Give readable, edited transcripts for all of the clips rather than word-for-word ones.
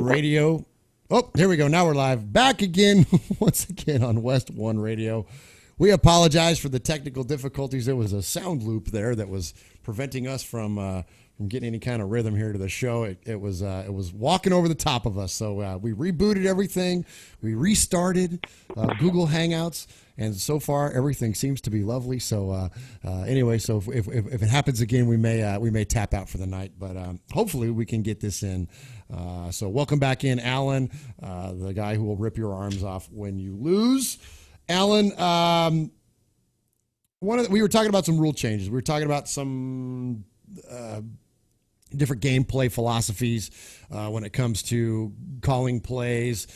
WestOne Radio. Oh, here we go. Now we're live. Back again, once again on WestOne Radio. We apologize for the technical difficulties. There was a sound loop there that was preventing us from getting any kind of rhythm here to the show. It was walking over the top of us. So we rebooted everything. We restarted Google Hangouts. And so far, everything seems to be lovely. So anyway, so if it happens again, we may tap out for the night. But hopefully we can get this in. So welcome back in, Alan, the guy who will rip your arms off when you lose. Alan, we were talking about some rule changes. We were talking about some different gameplay philosophies when it comes to calling plays,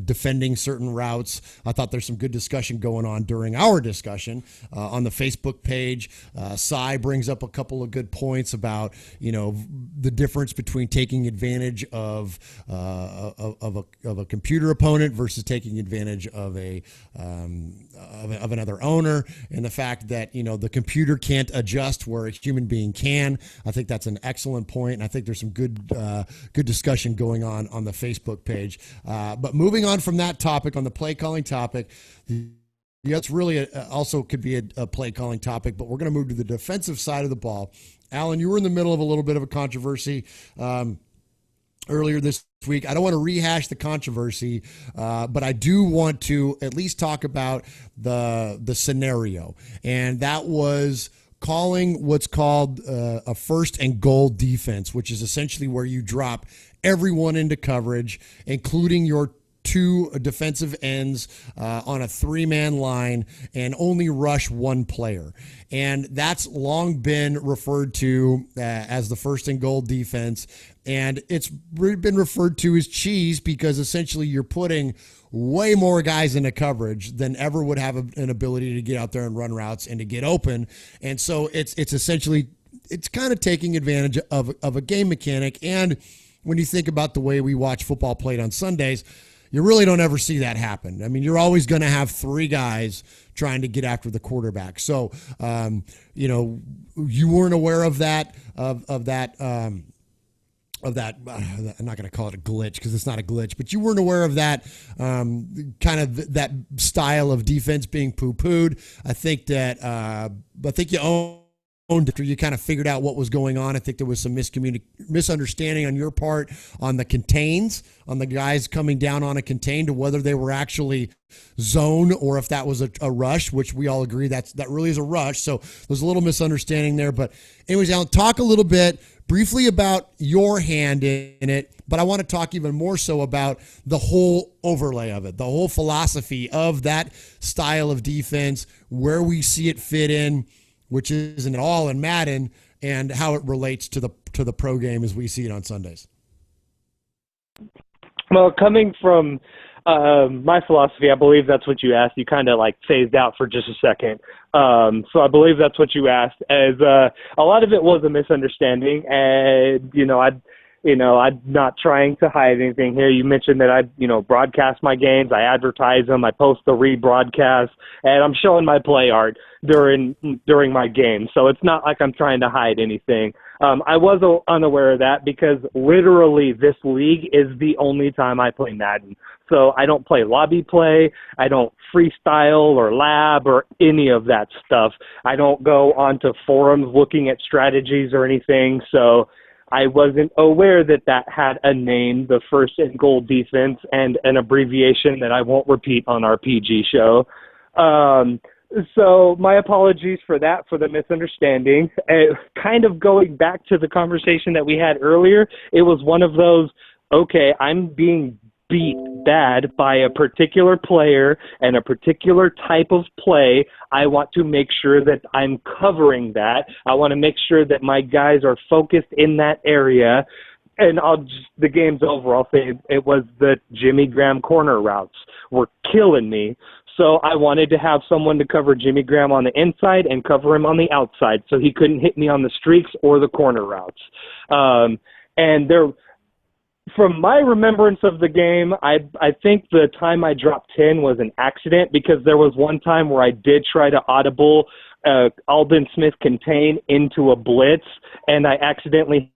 defending certain routes. I thought there's some good discussion going on during our discussion on the Facebook page. Cy brings up a couple of good points about, the difference between taking advantage of a computer opponent versus taking advantage of another owner, and the fact that the computer can't adjust where a human being can. I think that's an excellent point, and I think there's some good discussion going on the Facebook page. But moving on from that topic, on the play calling topic, it's really also could be a play calling topic, but we're going to move to the defensive side of the ball. Alan, you were in the middle of a little bit of a controversy earlier this week. I don't want to rehash the controversy, but I do want to at least talk about the scenario, and that was calling what's called a first and goal defense, which is essentially where you drop everyone into coverage, including your two defensive ends on a three-man line, and only rush one player. And that's long been referred to as the first and goal defense. And it's been referred to as cheese because essentially you're putting way more guys into coverage than ever would have an ability to get out there and run routes and to get open. And so it's essentially, it's kind of taking advantage of a game mechanic. And when you think about the way we watch football played on Sundays, you really don't ever see that happen. I mean, you're always going to have three guys trying to get after the quarterback. So, you weren't aware of that, I'm not going to call it a glitch because it's not a glitch, but you weren't aware of that kind of that style of defense being poo-pooed. I think you owned it, or you kind of figured out what was going on. I think there was some misunderstanding on your part on the contains, on the guys coming down on a contain, to whether they were actually zone or if that was a rush, which we all agree that really is a rush. So there's a little misunderstanding there. But anyways, Alan, talk a little bit briefly about your hand in it, but I want to talk even more so about the whole overlay of it, the whole philosophy of that style of defense, where we see it fit in, which isn't at all in Madden, and how it relates to the pro game as we see it on Sundays. Well, coming from my philosophy, I believe that's what you asked. You kind of phased out for just a second. So I believe that's what you asked. As a lot of it was a misunderstanding, and I'm not trying to hide anything here. You mentioned that I broadcast my games, I advertise them, I post the rebroadcast, and I'm showing my play art during my game. So it's not like I'm trying to hide anything. I was unaware of that because literally this league is the only time I play Madden. So I don't play lobby play, I don't freestyle or lab or any of that stuff. I don't go onto forums looking at strategies or anything. So I wasn't aware that had a name, the first and goal defense, and an abbreviation that I won't repeat on our PG show. So my apologies for that, for the misunderstanding. Kind of going back to the conversation that we had earlier, it was one of those, okay, I'm being beat bad by a particular player and a particular type of play. I want to make sure that I'm covering that. I want to make sure that my guys are focused in that area. And the game's over. I'll say it was the Jimmy Graham corner routes were killing me. So I wanted to have someone to cover Jimmy Graham on the inside and cover him on the outside so he couldn't hit me on the streaks or the corner routes. From my remembrance of the game, I think the time I dropped 10 was an accident, because there was one time where I did try to audible Aldon Smith contain into a blitz, and I accidentally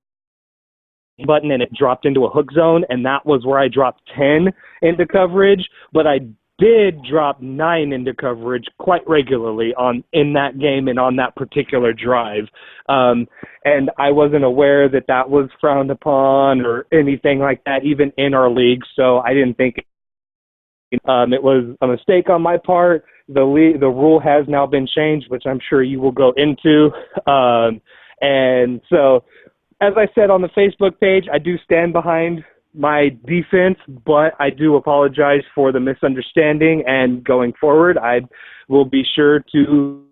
button and it dropped into a hook zone, and that was where I dropped 10 into coverage, but I did drop 9 into coverage quite regularly in that game and on that particular drive. And I wasn't aware that that was frowned upon or anything like that, even in our league. So I didn't think it was a mistake on my part. The rule has now been changed, which I'm sure you will go into. And so, as I said on the Facebook page, I do stand behind my defense, but I do apologize for the misunderstanding, and going forward, I will be sure to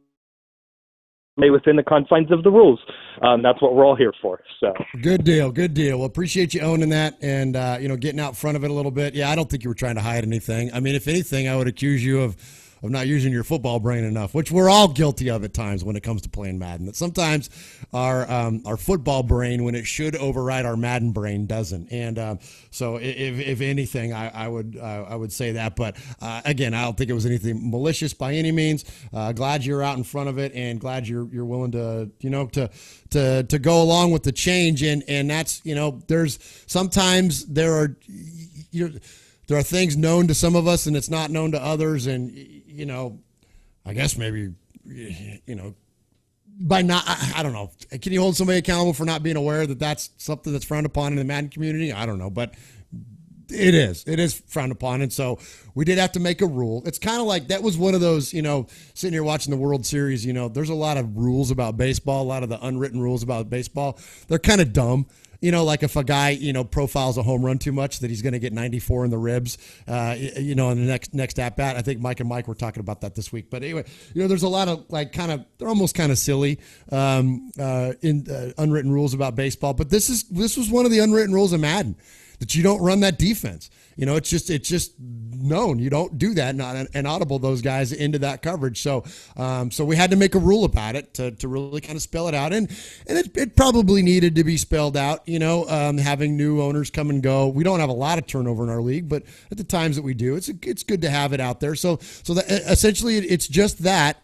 stay within the confines of the rules. That's what we're all here for. So good deal. Well, appreciate you owning that and getting out front of it a little bit. Yeah, I don't think you were trying to hide anything. I mean, if anything, I would accuse you of not using your football brain enough, which we're all guilty of at times when it comes to playing Madden. That sometimes our football brain, when it should override our Madden brain, doesn't. And so, if anything, I would say that. But again, I don't think it was anything malicious by any means. Glad you're out in front of it, and glad you're willing to to go along with the change. And that's there's sometimes there are things known to some of us and it's not known to others. And, I guess maybe, by not, I don't know. Can you hold somebody accountable for not being aware that that's something that's frowned upon in the Madden community? I don't know, but it is frowned upon. And so we did have to make a rule. It's kind of like, that was one of those, sitting here watching the World Series, there's a lot of rules about baseball, a lot of the unwritten rules about baseball. They're kind of dumb. Like if a guy, profiles a home run too much, that he's going to get 94 in the ribs, on the next at bat. I think Mike and Mike were talking about that this week. But anyway, there's a lot of they're almost kind of silly unwritten rules about baseball. But this was one of the unwritten rules of Madden, that you don't run that defense. It's just known. You don't do that, and audible those guys into that coverage. So we had to make a rule about it to really kind of spell it out. And it probably needed to be spelled out, having new owners come and go. We don't have a lot of turnover in our league, but at the times that we do, it's good to have it out there. So essentially it's just that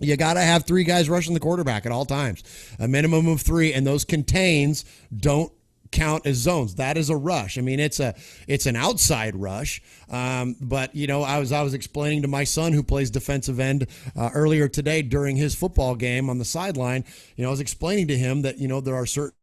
you got to have 3 guys rushing the quarterback at all times, a minimum of 3, and those contains don't count as zones. That is a rush. I mean, it's an outside rush. But I was explaining to my son, who plays defensive end, earlier today during his football game on the sideline. I was explaining to him that there are certain,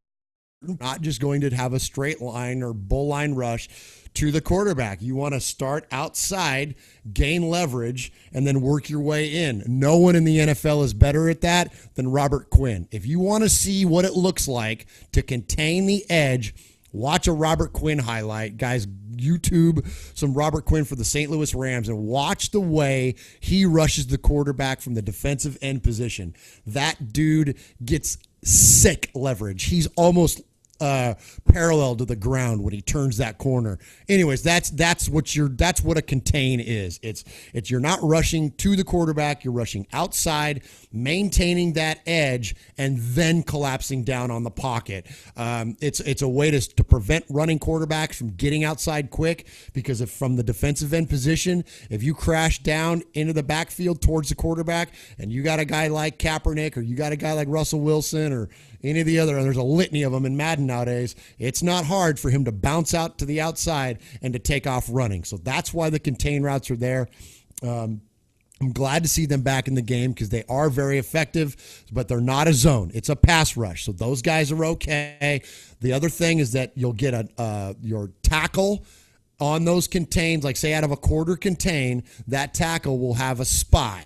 not just going to have a straight line or bull line rush to the quarterback. You want to start outside, gain leverage, and then work your way in. No one in the NFL is better at that than Robert Quinn. If you want to see what it looks like to contain the edge, watch a Robert Quinn highlight. Guys, YouTube some Robert Quinn for the St. Louis Rams and watch the way he rushes the quarterback from the defensive end position. That dude gets sick leverage. He's almost parallel to the ground when he turns that corner. Anyways, that's what a contain is. It's you're not rushing to the quarterback, you're rushing outside, maintaining that edge, and then collapsing down on the pocket. It's a way to prevent running quarterbacks from getting outside quick, because if from the defensive end position, if you crash down into the backfield towards the quarterback, and you got a guy like Kaepernick, or you got a guy like Russell Wilson, or any of the other, and there's a litany of them in Madden nowadays, it's not hard for him to bounce out to the outside and to take off running. So that's why the contain routes are there. I'm glad to see them back in the game, because they are very effective, but they're not a zone. It's a pass rush. So those guys are okay. The other thing is that you'll get your tackle on those contains, like say out of a quarter contain, that tackle will have a spy.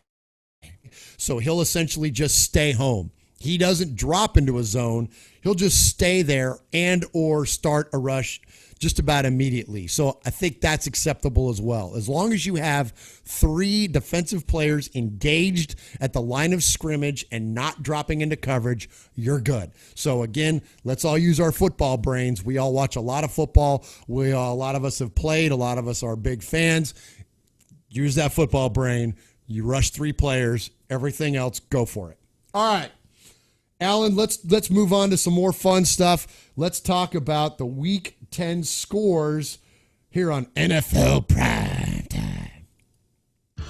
So he'll essentially just stay home. He doesn't drop into a zone. He'll just stay there and or start a rush just about immediately. So I think that's acceptable as well. As long as you have 3 defensive players engaged at the line of scrimmage and not dropping into coverage, you're good. So again, let's all use our football brains. We all watch a lot of football. A lot of us have played. A lot of us are big fans. Use that football brain. You rush 3 players. Everything else, go for it. All right. Alan, let's move on to some more fun stuff. Let's talk about the Week 10 scores here on NFL Prime Time.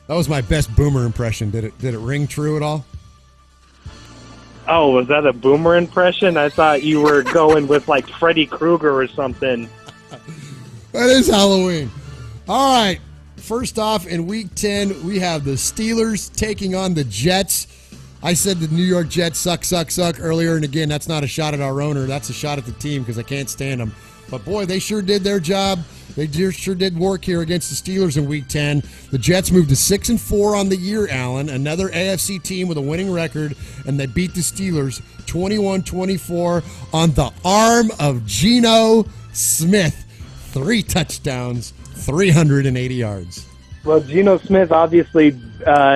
That was my best Boomer impression. Did it ring true at all? Oh, was that a Boomer impression? I thought you were going with like Freddy Krueger or something. That is Halloween. All right. First off, in Week 10, we have the Steelers taking on the Jets. I said the New York Jets suck earlier, and again, that's not a shot at our owner. That's a shot at the team because I can't stand them. But, boy, they sure did their job. They sure did work here against the Steelers in Week 10. The Jets moved to 6-4 on the year, Allen, another AFC team with a winning record, and they beat the Steelers 21-24 on the arm of Geno Smith. 3 touchdowns, 380 yards. Well, Geno Smith obviously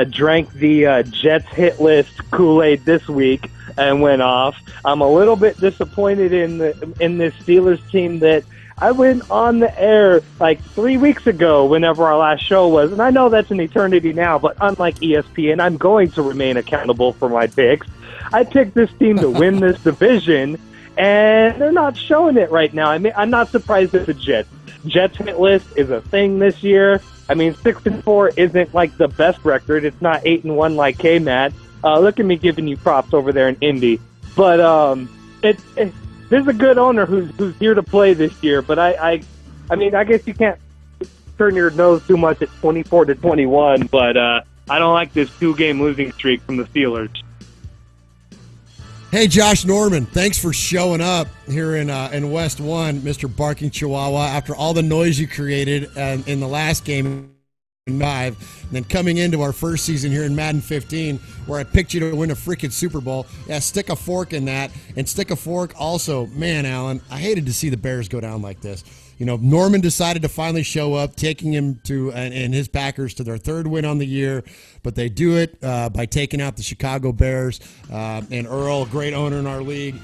drank the Jets hit list Kool-Aid this week and went off. I'm a little bit disappointed in this Steelers team that I went on the air like 3 weeks ago whenever our last show was, and I know that's an eternity now, but unlike ESPN, I'm going to remain accountable for my picks. I picked this team to win this division, and they're not showing it right now. I mean, I'm not surprised at the Jets. Jets hit list is a thing this year. I mean, 6-4 isn't like the best record. It's not 8-1 like K-Matt. Look at me giving you props over there in Indy. But there's a good owner who's here to play this year. But I mean, I guess you can't turn your nose too much at 24-21. But I don't like this 2-game losing streak from the Steelers. Hey, Josh Norman, thanks for showing up here in West One, Mr. Barking Chihuahua, after all the noise you created in the last game in 5, and then coming into our first season here in Madden 15, where I picked you to win a freaking Super Bowl. Yeah, stick a fork in that, and stick a fork also. Man, Alan, I hated to see the Bears go down like this. You know, Norman decided to finally show up, taking him to and his Packers to their 3rd win on the year, but they do it by taking out the Chicago Bears. And Earl, great owner in our league.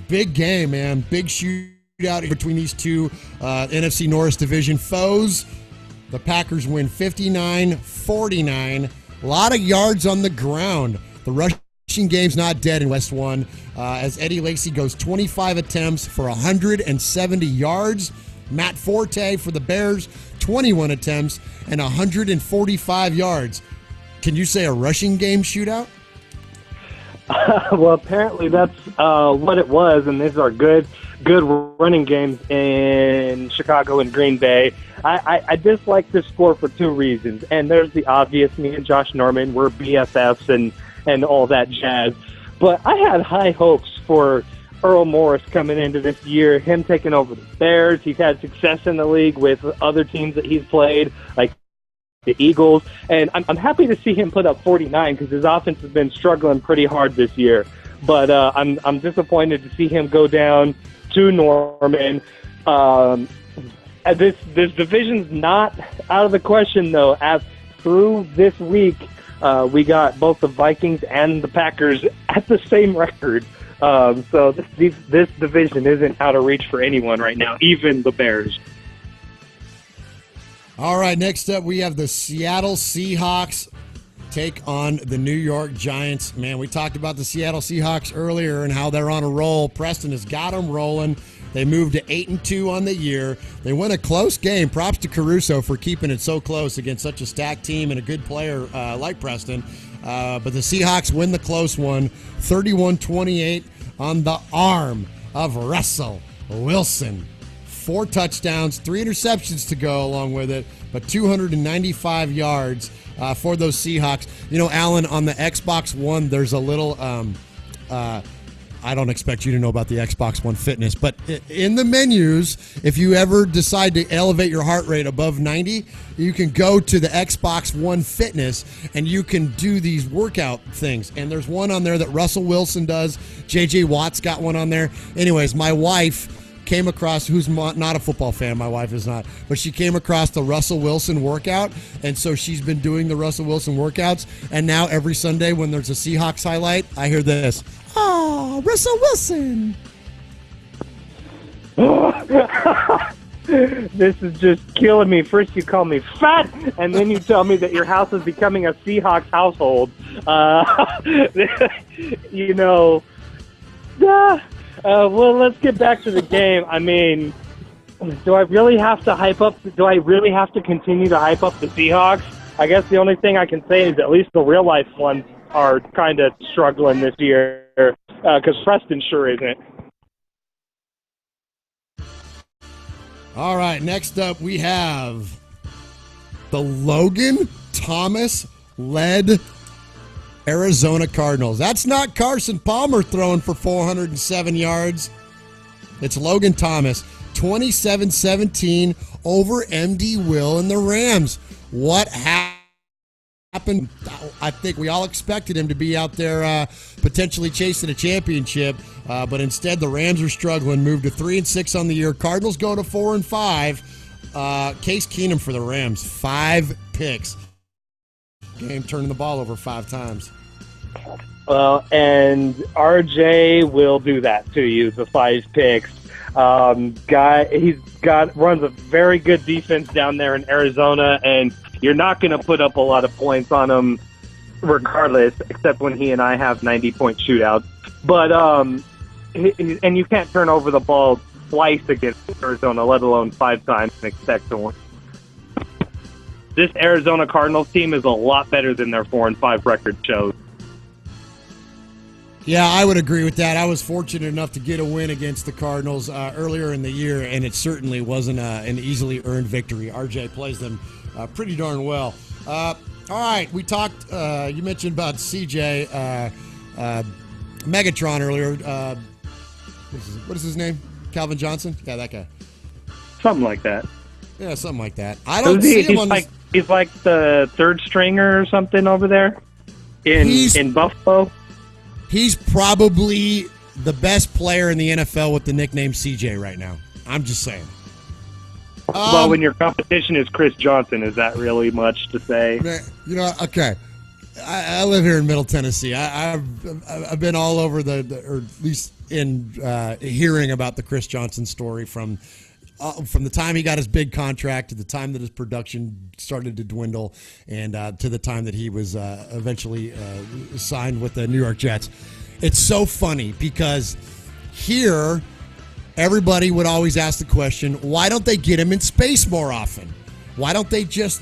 Big game, man. Big shootout between these two NFC North Division foes. The Packers win 59-49. A lot of yards on the ground. The rushing game's not dead in West One, as Eddie Lacy goes 25 attempts for 170 yards. Matt Forte for the Bears, 21 attempts and 145 yards. Can you say a rushing game shootout? Well, apparently that's what it was, and these are good running games in Chicago and Green Bay. I dislike this score for 2 reasons, and there's the obvious. Me and Josh Norman were BFFs and all that jazz, but I had high hopes for Earl Morris coming into this year, him taking over the Bears. He's had success in the league with other teams that he's played, like the Eagles, and I'm happy to see him put up 49 because his offense has been struggling pretty hard this year. But I'm disappointed to see him go down to Norman. This division's not out of the question, though. As through this week, we got both the Vikings and the Packers at the same record. So this division isn't out of reach for anyone right now, even the Bears. All right, next up we have the Seattle Seahawks take on the New York Giants. Man, we talked about the Seattle Seahawks earlier and how they're on a roll. Preston has got them rolling. They moved to 8-2 on the year. They win a close game. Props to Caruso for keeping it so close against such a stacked team and a good player like Preston. But the Seahawks win the close one, 31-28 on the arm of Russell Wilson. 4 touchdowns, 3 interceptions to go along with it, but 295 yards for those Seahawks. You know, Alan, on the Xbox One, there's a little I don't expect you to know about the Xbox One Fitness, but in the menus, if you ever decide to elevate your heart rate above 90, you can go to the Xbox One Fitness and you can do these workout things. And there's one on there that Russell Wilson does. J.J. Watt's got one on there. Anyways, my wife came across, who's not a football fan, my wife is not, but she came across the Russell Wilson workout, and so she's been doing the Russell Wilson workouts, and now every Sunday when there's a Seahawks highlight, I hear this, "Oh, Russell Wilson." This is just killing me. First you call me fat, and then you tell me that your house is becoming a Seahawks household. You know, well, let's get back to the game. I mean, do I really have to continue to hype up the Seahawks? I guess the only thing I can say is at least the real life ones are kind of struggling this year because Preston sure isn't. All right, next up we have the Logan Thomas-led Arizona Cardinals. That's not Carson Palmer throwing for 407 yards. It's Logan Thomas, 27-17 over MD Will and the Rams. What happened? I think we all expected him to be out there potentially chasing a championship, but instead the Rams are struggling, moved to 3-6 on the year. Cardinals go to 4-5. Case Keenum for the Rams, 5 picks. Game turning the ball over 5 times. Well, and RJ will do that to you, the 5 picks. Runs a very good defense down there in Arizona, and you're not going to put up a lot of points on him regardless, except when he and I have 90-point shootouts. But and you can't turn over the ball twice against Arizona, let alone 5 times, and expect to win. This Arizona Cardinals team is a lot better than their 4-5 record shows. Yeah, I would agree with that. I was fortunate enough to get a win against the Cardinals earlier in the year, and it certainly wasn't an easily earned victory. RJ plays them pretty darn well. All right, we talked, you mentioned about CJ Megatron earlier. What is his name? Calvin Johnson? Yeah, that guy. Something like that. Yeah, something like that. I don't see him on He's like the third stringer or something over there in Buffalo. He's probably the best player in the NFL with the nickname CJ right now. I'm just saying. Well, when your competition is Chris Johnson, is that really much to say? You know, okay. I live here in Middle Tennessee. I've been all over or at least in hearing about the Chris Johnson story from the time he got his big contract to the time that his production started to dwindle, and to the time that he was eventually signed with the New York Jets. It's so funny because here everybody would always ask the question, why don't they get him in space more often? Why don't they just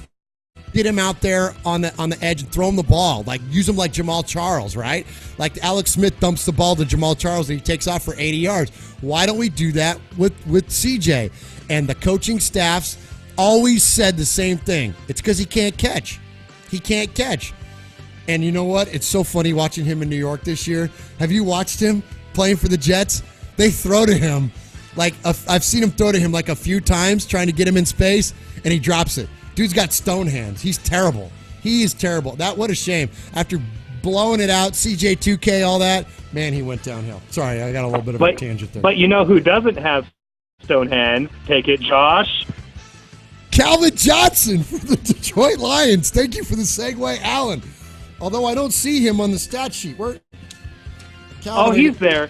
get him out there on the edge and throw him the ball, like use him like Jamal Charles, right? Like Alex Smith dumps the ball to Jamal Charles and he takes off for 80 yards. Why don't we do that with CJ? And the coaching staffs always said the same thing. It's because he can't catch. He can't catch. And you know what? It's so funny watching him in New York this year. Have you watched him playing for the Jets? They throw to him like I've seen him throw to him like a few times trying to get him in space, and he drops it. Dude's got stone hands. He's terrible. He is terrible. What a shame. After blowing it out, CJ 2K, all that, man, he went downhill. Sorry, I got a little bit of a tangent there. But you know who doesn't have stone hands? Take it, Josh. Calvin Johnson for the Detroit Lions. Thank you for the segue, Alan. Although I don't see him on the stat sheet. He's there.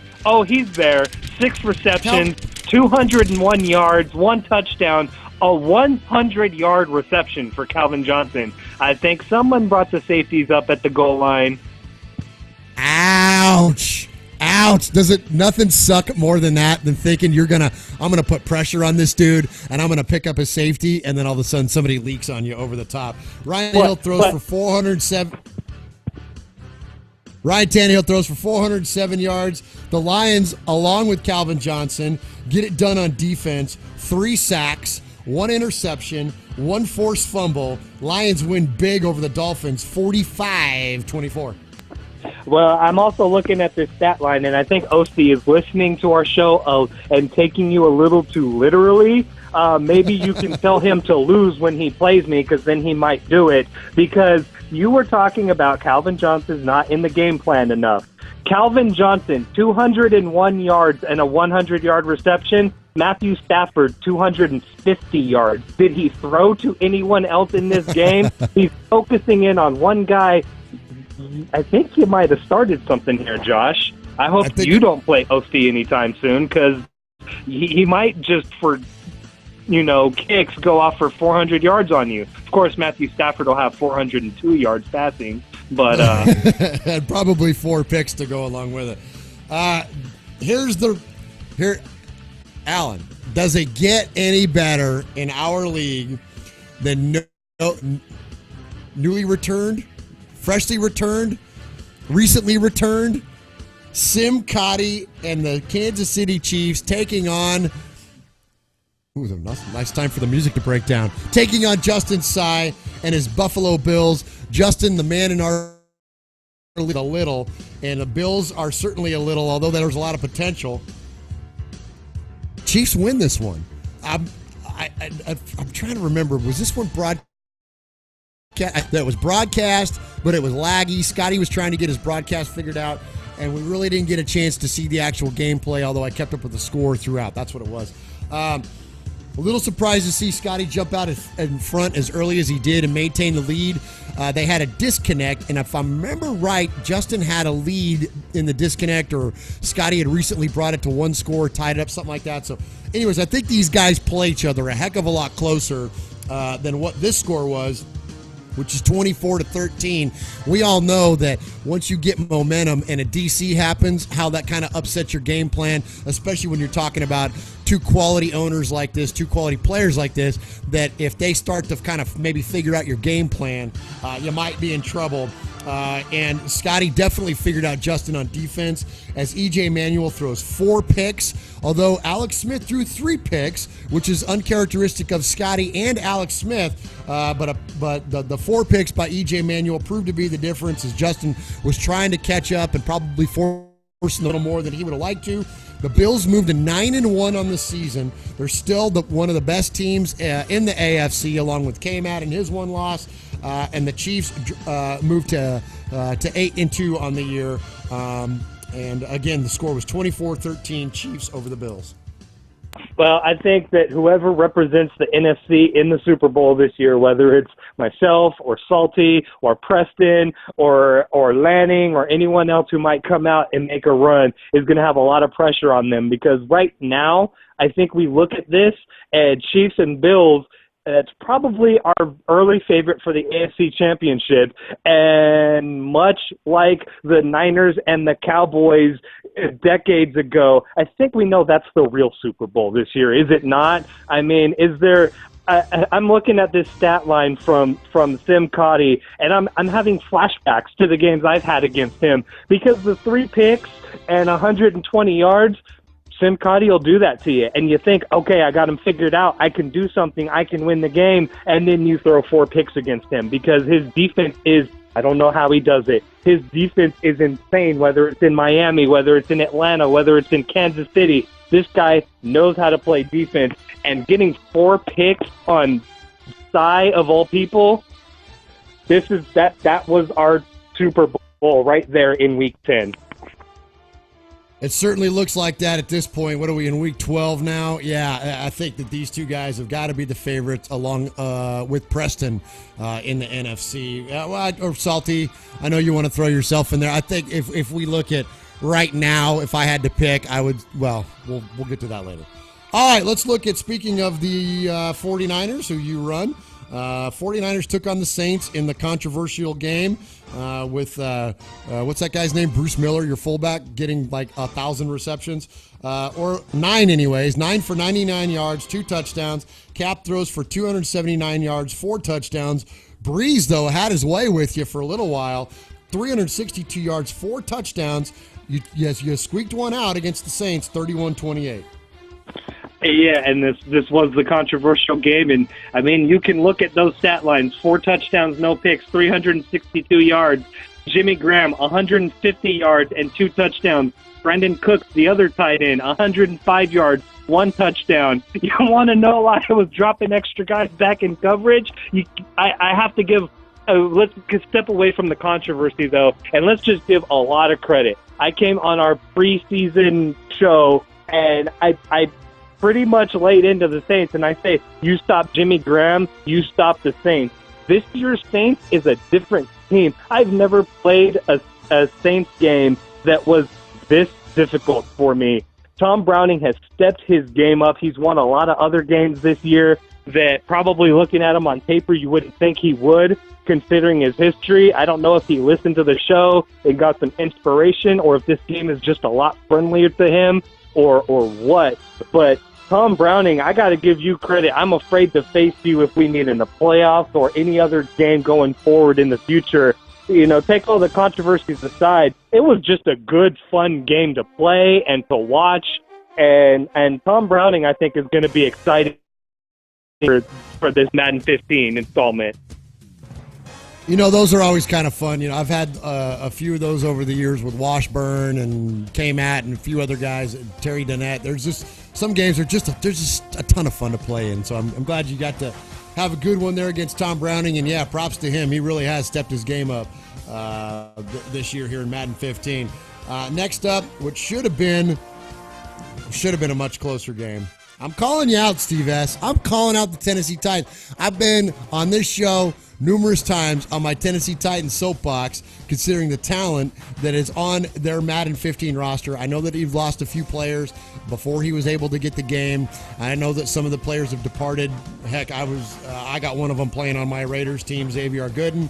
6 receptions, 201 yards, 1 touchdown, a 100-yard reception for Calvin Johnson. I think someone brought the safeties up at the goal line. Ouch. Does it nothing suck more than that than thinking I'm gonna put pressure on this dude and I'm gonna pick up a safety and then all of a sudden somebody leaks on you over the top. Ryan Tannehill throws for 407 yards. The Lions, along with Calvin Johnson, get it done on defense. 3 sacks, 1 interception, 1 forced fumble. Lions win big over the Dolphins, 45-24. Well, I'm also looking at this stat line, and I think Osti is listening to our show and taking you a little too literally. Maybe you can tell him to lose when he plays me, because then he might do it, because you were talking about Calvin Johnson's not in the game plan enough. Calvin Johnson, 201 yards and a 100-yard reception. Matthew Stafford, 250 yards. Did he throw to anyone else in this game? He's focusing in on one guy. I think you might have started something here, Josh. I hope you don't play Osti anytime soon, because he might just for kicks go off for 400 yards on you. Of course, Matthew Stafford will have 402 yards passing, but and probably 4 picks to go along with it. Alan, does it get any better in our league than freshly returned recently returned. Sim Cotty and the Kansas City Chiefs taking on. Ooh, nice time for the music to break down. Taking on Justin Tsai and his Buffalo Bills. Justin, the man in our a little, and the Bills are certainly a little, although there's a lot of potential. Chiefs win this one. I'm trying to remember. Was this one broadcast? That was broadcast, but it was laggy. Scotty was trying to get his broadcast figured out, and we really didn't get a chance to see the actual gameplay, although I kept up with the score throughout. That's what it was. A little surprised to see Scotty jump out in front as early as he did and maintain the lead. They had a disconnect, and if I remember right, Justin had a lead in the disconnect, or Scotty had recently brought it to one score, tied it up, something like that. So anyways, I think these guys play each other a heck of a lot closer than what this score was, which is 24-13. We all know that once you get momentum and a DC happens, how that kind of upsets your game plan, especially when you're talking about two quality owners like this, two quality players like this, that if they start to kind of maybe figure out your game plan, you might be in trouble. And Scotty definitely figured out Justin on defense as E.J. Manuel throws 4 picks, although Alex Smith threw 3 picks, which is uncharacteristic of Scotty and Alex Smith. But the 4 picks by E.J. Manuel proved to be the difference as Justin was trying to catch up and probably forcing a little more than he would have liked to. The Bills moved to 9-1 on the season. They're still one of the best teams in the AFC, along with K-Matt and his 1 loss. And the Chiefs moved to 8-2 on the year. And again, the score was 24-13 Chiefs over the Bills. Well, I think that whoever represents the NFC in the Super Bowl this year, whether it's myself or Salty or Preston or Lanning or anyone else who might come out and make a run, is going to have a lot of pressure on them, because right now I think we look at this and Chiefs and Bills, it's probably our early favorite for the AFC Championship. And much like the Niners and the Cowboys decades ago, I think we know that's the real Super Bowl this year, is it not? I mean, is there I'm looking at this stat line from Sim Cotty, and I'm having flashbacks to the games I've had against him, because the 3 picks and 120 yards, Sim Cotty will do that to you, and you think, okay, I got him figured out. I can do something. I can win the game, and then you throw 4 picks against him because his defense is, I don't know how he does it. His defense is insane, whether it's in Miami, whether it's in Atlanta, whether it's in Kansas City. This guy knows how to play defense, and getting 4 picks on Tsai of all people, that was our Super Bowl right there in Week 10. It certainly looks like that at this point. What are we in week 12 now? Yeah, I think that these two guys have got to be the favorites along with Preston in the NFC. Or Salty, I know you want to throw yourself in there. I think if we look at right now, if I had to pick, I would, well, we'll get to that later. All right, let's look at, speaking of the 49ers, who you run. 49ers took on the Saints in the controversial game with what's that guy's name? Bruce Miller, your fullback, getting like 1,000 receptions, or 9 anyways. 9 for 99 yards, 2 touchdowns. Cap throws for 279 yards, 4 touchdowns. Breeze, though, had his way with you for a little while. 362 yards, 4 touchdowns. You squeaked one out against the Saints, 31-28. Yeah, and this was the controversial game, and I mean, you can look at those stat lines: 4 touchdowns, no picks, 362 yards. Jimmy Graham, 150 yards and 2 touchdowns. Brandon Cooks, the other tight end, 105 yards, 1 touchdown. You want to know why I was dropping extra guys back in coverage? I have to give. Let's step away from the controversy, though, and let's just give a lot of credit. I came on our preseason show, and I pretty much laid into the Saints, and I say, you stop Jimmy Graham, you stop the Saints. This year's Saints is a different team. I've never played a Saints game that was this difficult for me. Tom Browning has stepped his game up. He's won a lot of other games this year that probably looking at him on paper, you wouldn't think he would, considering his history. I don't know if he listened to the show and got some inspiration, or if this game is just a lot friendlier to him, or what. But Tom Browning, I got to give you credit. I'm afraid to face you if we meet in the playoffs or any other game going forward in the future. take all the controversies aside, it was just a good, fun game to play and to watch. And Tom Browning, I think, is going to be excited for this Madden 15 installment. Those are always kind of fun. I've had a few of those over the years with Washburn and K-Matt and a few other guys, Terry Donnett. There's just some games there's just a ton of fun to play in. So I'm glad you got to have a good one there against Tom Browning. And, yeah, props to him. He really has stepped his game up this year here in Madden 15. Next up, what should have been a much closer game. I'm calling you out, Steve S. I'm calling out the Tennessee Titans. I've been on this show numerous times on my Tennessee Titans soapbox, considering the talent that is on their Madden 15 roster. I know that he's lost a few players before he was able to get the game. I know that some of the players have departed. Heck, I got one of them playing on my Raiders team, Xavier Gooden.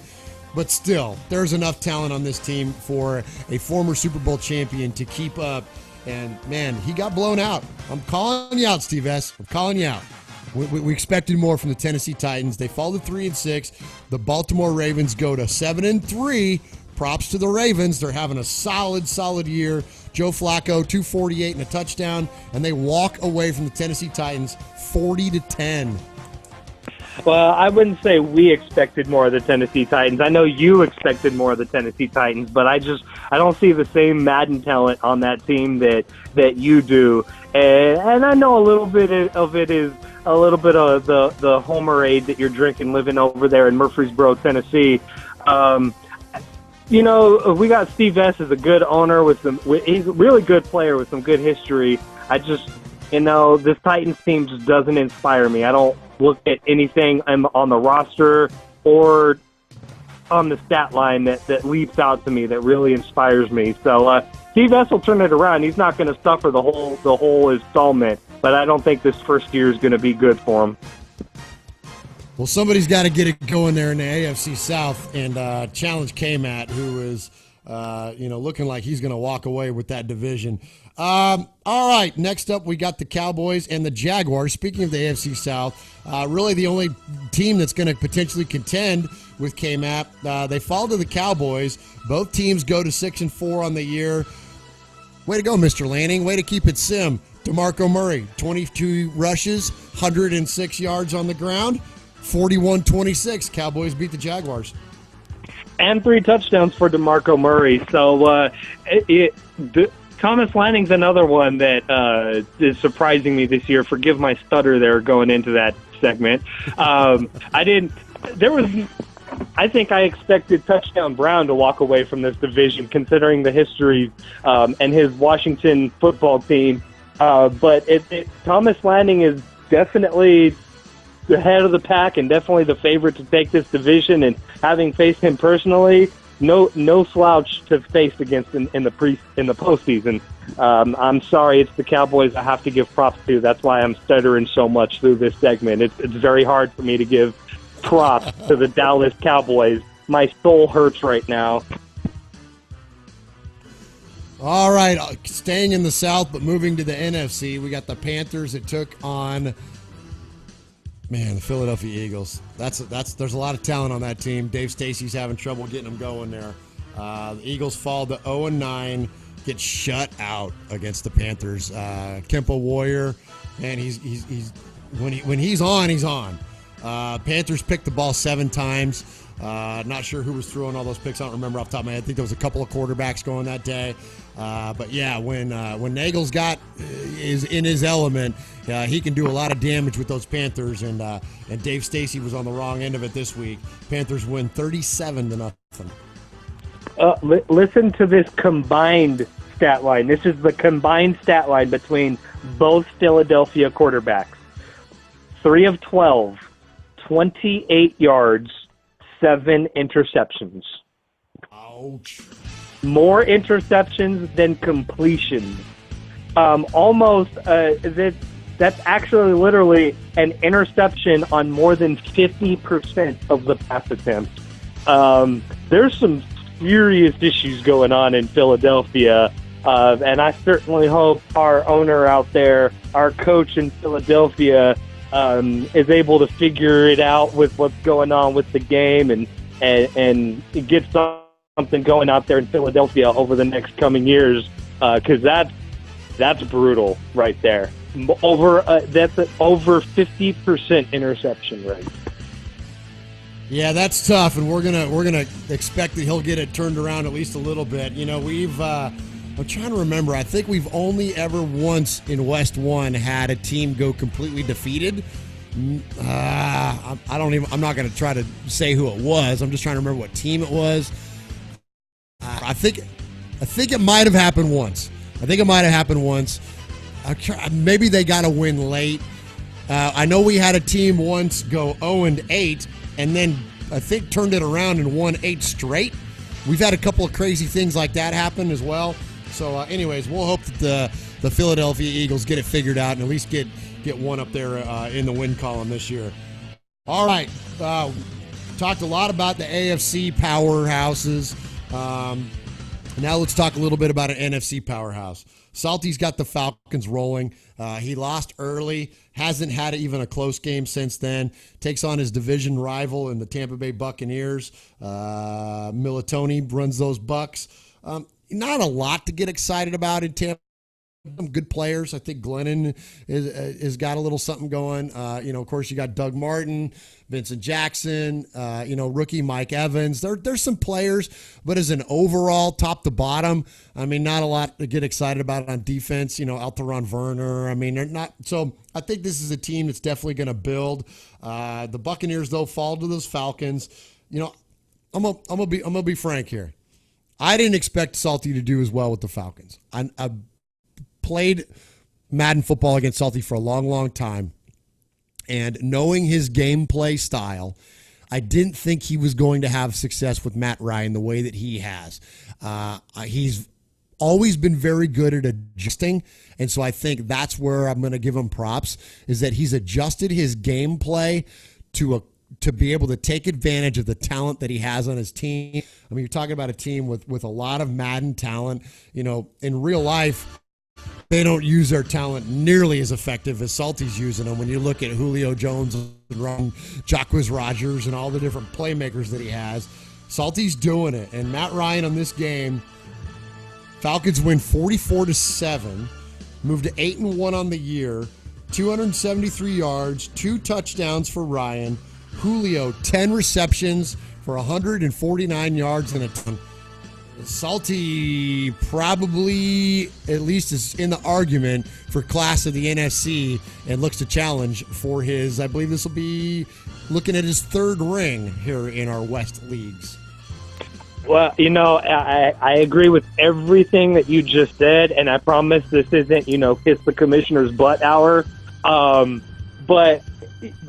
But still, there's enough talent on this team for a former Super Bowl champion to keep up. And, man, he got blown out. I'm calling you out, Steve S. I'm calling you out. We expected more from the Tennessee Titans. They fall to 3-6. The Baltimore Ravens go to 7-3. Props to the Ravens. They're having a solid year. Joe Flacco, 248 and a touchdown, and they walk away from the Tennessee Titans 40-10. Well, I wouldn't say we expected more of the Tennessee Titans. I know you expected more of the Tennessee Titans, but I don't see the same Madden talent on that team that you do. And I know a little bit of it is a little bit of the Homerade that you're drinking living over there in Murfreesboro, Tennessee. We got Steve S as a good owner he's a really good player with some good history. This Titans team just doesn't inspire me. I don't look at anything on the roster or on the stat line that leaps out to me that really inspires me. So Steve S will turn it around. He's not going to suffer the whole installment, but I don't think this first year is going to be good for him. Well, somebody's got to get it going there in the AFC South and challenge K-Matt, who is looking like he's going to walk away with that division. All right, next up we got the Cowboys and the Jaguars. Speaking of the AFC South, really the only team that's going to potentially contend with K-Matt. They fall to the Cowboys. Both teams go to 6-4 on the year. Way to go, Mr. Lanning. Way to keep it sim. DeMarco Murray, 22 rushes, 106 yards on the ground, 41-26. Cowboys beat the Jaguars. And 3 touchdowns for DeMarco Murray. So Thomas Lanning's another one that is surprising me this year. Forgive my stutter there going into that segment. I think I expected Touchdown Brown to walk away from this division, considering the history and his Washington football team. But Thomas Lanning is definitely the head of the pack and definitely the favorite to take this division. And having faced him personally, no slouch to face against in the postseason. I'm sorry, it's the Cowboys I have to give props to. That's why I'm stuttering so much through this segment. It's very hard for me to give props to the Dallas Cowboys. My soul hurts right now. All right, staying in the South but moving to the NFC, we got the Panthers that took on the Philadelphia Eagles. There's a lot of talent on that team. Dave Stacy's having trouble getting them going there. The Eagles fall to 0-9, get shut out against the Panthers. Kemba Warrior, man, he's when he's on, he's on. Panthers picked the ball 7 times. Not sure who was throwing all those picks. I don't remember off the top of my head. I think there was a couple of quarterbacks going that day. But yeah, when Nagel's is in his element, he can do a lot of damage with those Panthers. And Dave Stacy was on the wrong end of it this week. Panthers win 37-0. Listen to this combined stat line. This is the combined stat line between both Philadelphia quarterbacks. 3 of 12, 28 yards, 7 interceptions. Ouch. More interceptions than completions. That's actually literally an interception on more than 50% of the pass attempts. There's some serious issues going on in Philadelphia, and I certainly hope our owner out there, our coach in Philadelphia, is able to figure it out with what's going on with the game and get something going out there in Philadelphia over the next coming years, because that's brutal right there. That's over 50% interception rate. Yeah, that's tough, and we're gonna expect that he'll get it turned around at least a little bit. You know, I'm trying to remember. I think we've only ever once in WestOne had a team go completely defeated. I'm not going to try to say who it was. I'm just trying to remember what team it was. I think it might have happened once. Maybe they got a win late. I know we had a team once go 0-8 and then I think turned it around and won 8 straight. We've had a couple of crazy things like that happen as well. So, anyways, we'll hope that the Philadelphia Eagles get it figured out and at least get one up there in the win column this year. All right. Talked a lot about the AFC powerhouses. Now let's talk a little bit about an NFC powerhouse. Salty's got the Falcons rolling. He lost early, hasn't had even a close game since then. Takes on his division rival in the Tampa Bay Buccaneers. Militoni runs those Bucks. Not a lot to get excited about in Tampa. Some good players. I think Glennon is got a little something going. Of course, you got Doug Martin, Vincent Jackson, rookie Mike Evans. There's some players, but as an overall top to bottom, I mean, not a lot to get excited about on defense. Alteron Werner. I mean, they're not. So I think this is a team that's definitely going to build. The Buccaneers, though, fall to those Falcons. I'm gonna be frank here. I didn't expect Salty to do as well with the Falcons. I played Madden football against Salty for a long, long time. And knowing his gameplay style, I didn't think he was going to have success with Matt Ryan the way that he has. He's always been very good at adjusting. And so I think that's where I'm going to give him props, is that he's adjusted his gameplay to be able to take advantage of the talent that he has on his team. I mean, you're talking about a team with a lot of Madden talent. In real life, they don't use their talent nearly as effective as Salty's using them. When you look at Julio Jones and Jacquizz Rodgers and all the different playmakers that he has, Salty's doing it. And Matt Ryan on this game, Falcons win 44-7, moved to 8-1 on the year, 273 yards, 2 touchdowns for Ryan. Julio, 10 receptions for 149 yards and a ton. Salty probably at least is in the argument for class of the NFC and looks to challenge for his, I believe this will be looking at his 3rd ring here in our West leagues. Well, I agree with everything that you just said, and I promise this isn't, kiss the commissioner's butt hour. But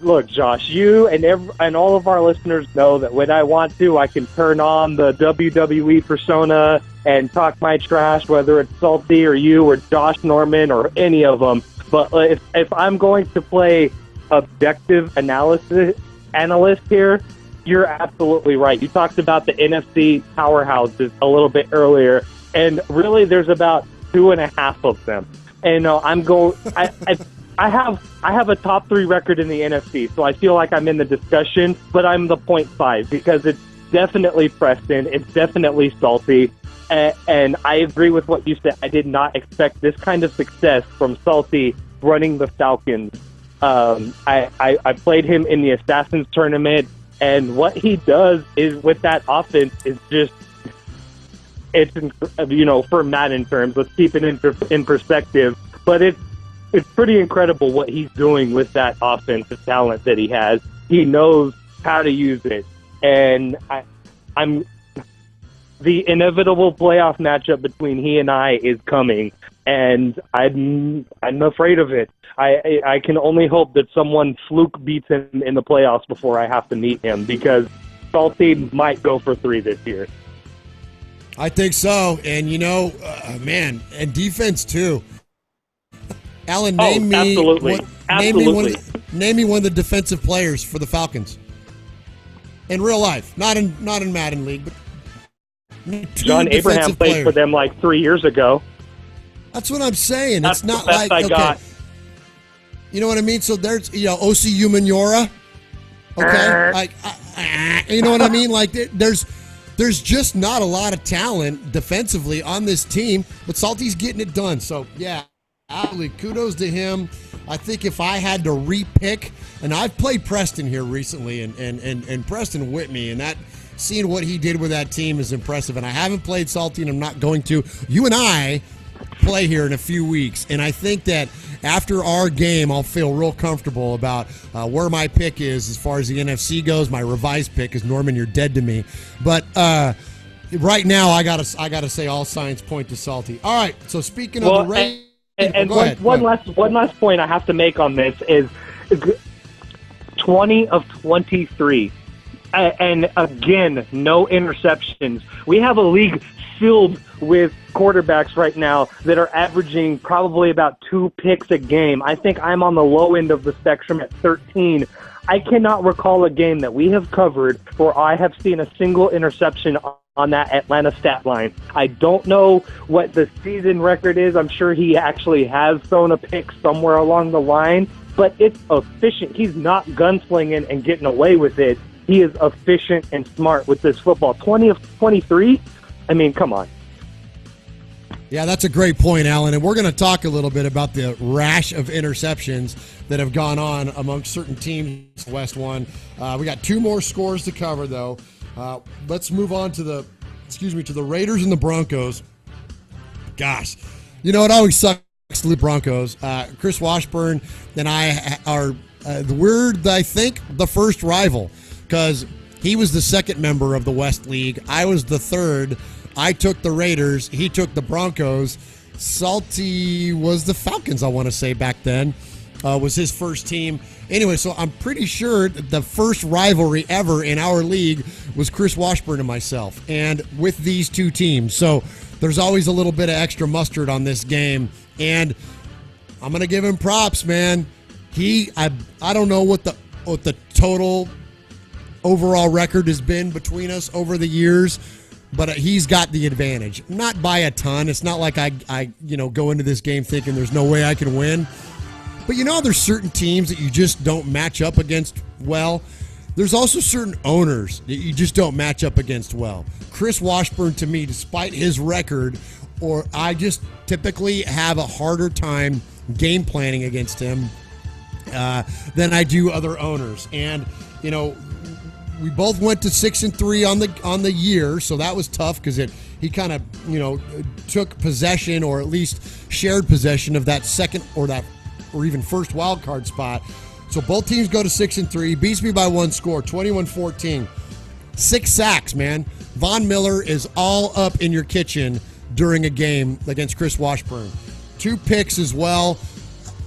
look, Josh, you and all of our listeners know that when I want to, I can turn on the WWE persona and talk my trash, whether it's Salty or you or Josh Norman or any of them. But if I'm going to play objective analyst here, you're absolutely right. You talked about the NFC powerhouses a little bit earlier, and really there's about 2.5 of them. And I have a top 3 record in the NFC, so I feel like I'm in the discussion, but I'm the 0.5 because it's definitely Preston, it's definitely Salty, and I agree with what you said. I did not expect this kind of success from Salty running the Falcons. I played him in the Assassins tournament, and what he does is with that offense is just, it's for Madden terms, let's keep it in perspective, but it's pretty incredible what he's doing with that offensive talent that he has. He knows how to use it. And I'm the inevitable playoff matchup between he and I is coming, and I'm afraid of it. I can only hope that someone fluke beats him in the playoffs before I have to meet him, because Salty might go for 3 this year. I think so. And, man, and defense too. Alan, name me one of the defensive players for the Falcons in real life, not in Madden League, but John Abraham played for them like 3 years ago. That's what I'm saying. That's it's not the best like I got. You know what I mean? So there's Osi Umenyiora. Okay, like you know what I mean? Like there's there's just not a lot of talent defensively on this team, but Salty's getting it done. So, yeah, absolutely, kudos to him. I think if I had to repick, and I've played Preston here recently, and Preston whipped me, and that seeing what he did with that team is impressive. And I haven't played Salty, and I'm not going to. You and I play here in a few weeks, and I think that after our game, I'll feel real comfortable about where my pick is as far as the NFC goes. My revised pick is Norman. You're dead to me, but right now I gotta say all signs point to Salty. All right. So speaking of the Raiders, and one last point I have to make on this is 20 of 23, and again, no interceptions. We have a league filled with quarterbacks right now that are averaging probably about 2 picks a game. I think I'm on the low end of the spectrum at 13. I cannot recall a game that we have covered where I have seen a single interception on that Atlanta stat line. I don't know what the season record is. I'm sure he actually has thrown a pick somewhere along the line, but it's efficient. He's not gunslinging and getting away with it. He is efficient and smart with this football. 20 of 23? I mean, come on. Yeah, that's a great point, Alan. And we're going to talk a little bit about the rash of interceptions that have gone on amongst certain teams. West One. We got 2 more scores to cover, though. Let's move on to the Raiders and the Broncos. Gosh, you know, it always sucks to the Broncos. Chris Washburn and I are I think, the first rival, because he was the second member of the West League. I was the third. I took the Raiders. He took the Broncos. Salty was the Falcons, I want to say, back then. Was his first team. Anyway, so I'm pretty sure the first rivalry ever in our league was Chris Washburn and myself, and with these 2 teams. So there's always a little bit of extra mustard on this game, and I'm going to give him props, man. I don't know what the total overall record has been between us over the years, but he's got the advantage. Not by a ton. It's not like I go into this game thinking there's no way I can win. But there's certain teams that you just don't match up against well. There's also certain owners that you just don't match up against well. Chris Washburn, to me, despite his record, I just typically have a harder time game planning against him than I do other owners. And, we both went to 6-3 on the year, so that was tough because he kind of took possession, or at least shared possession of that second or even first wild card spot. So both teams go to 6-3. Beats me by 1 score, 21-14. 6 sacks, man. Von Miller is all up in your kitchen during a game against Chris Washburn. 2 picks as well.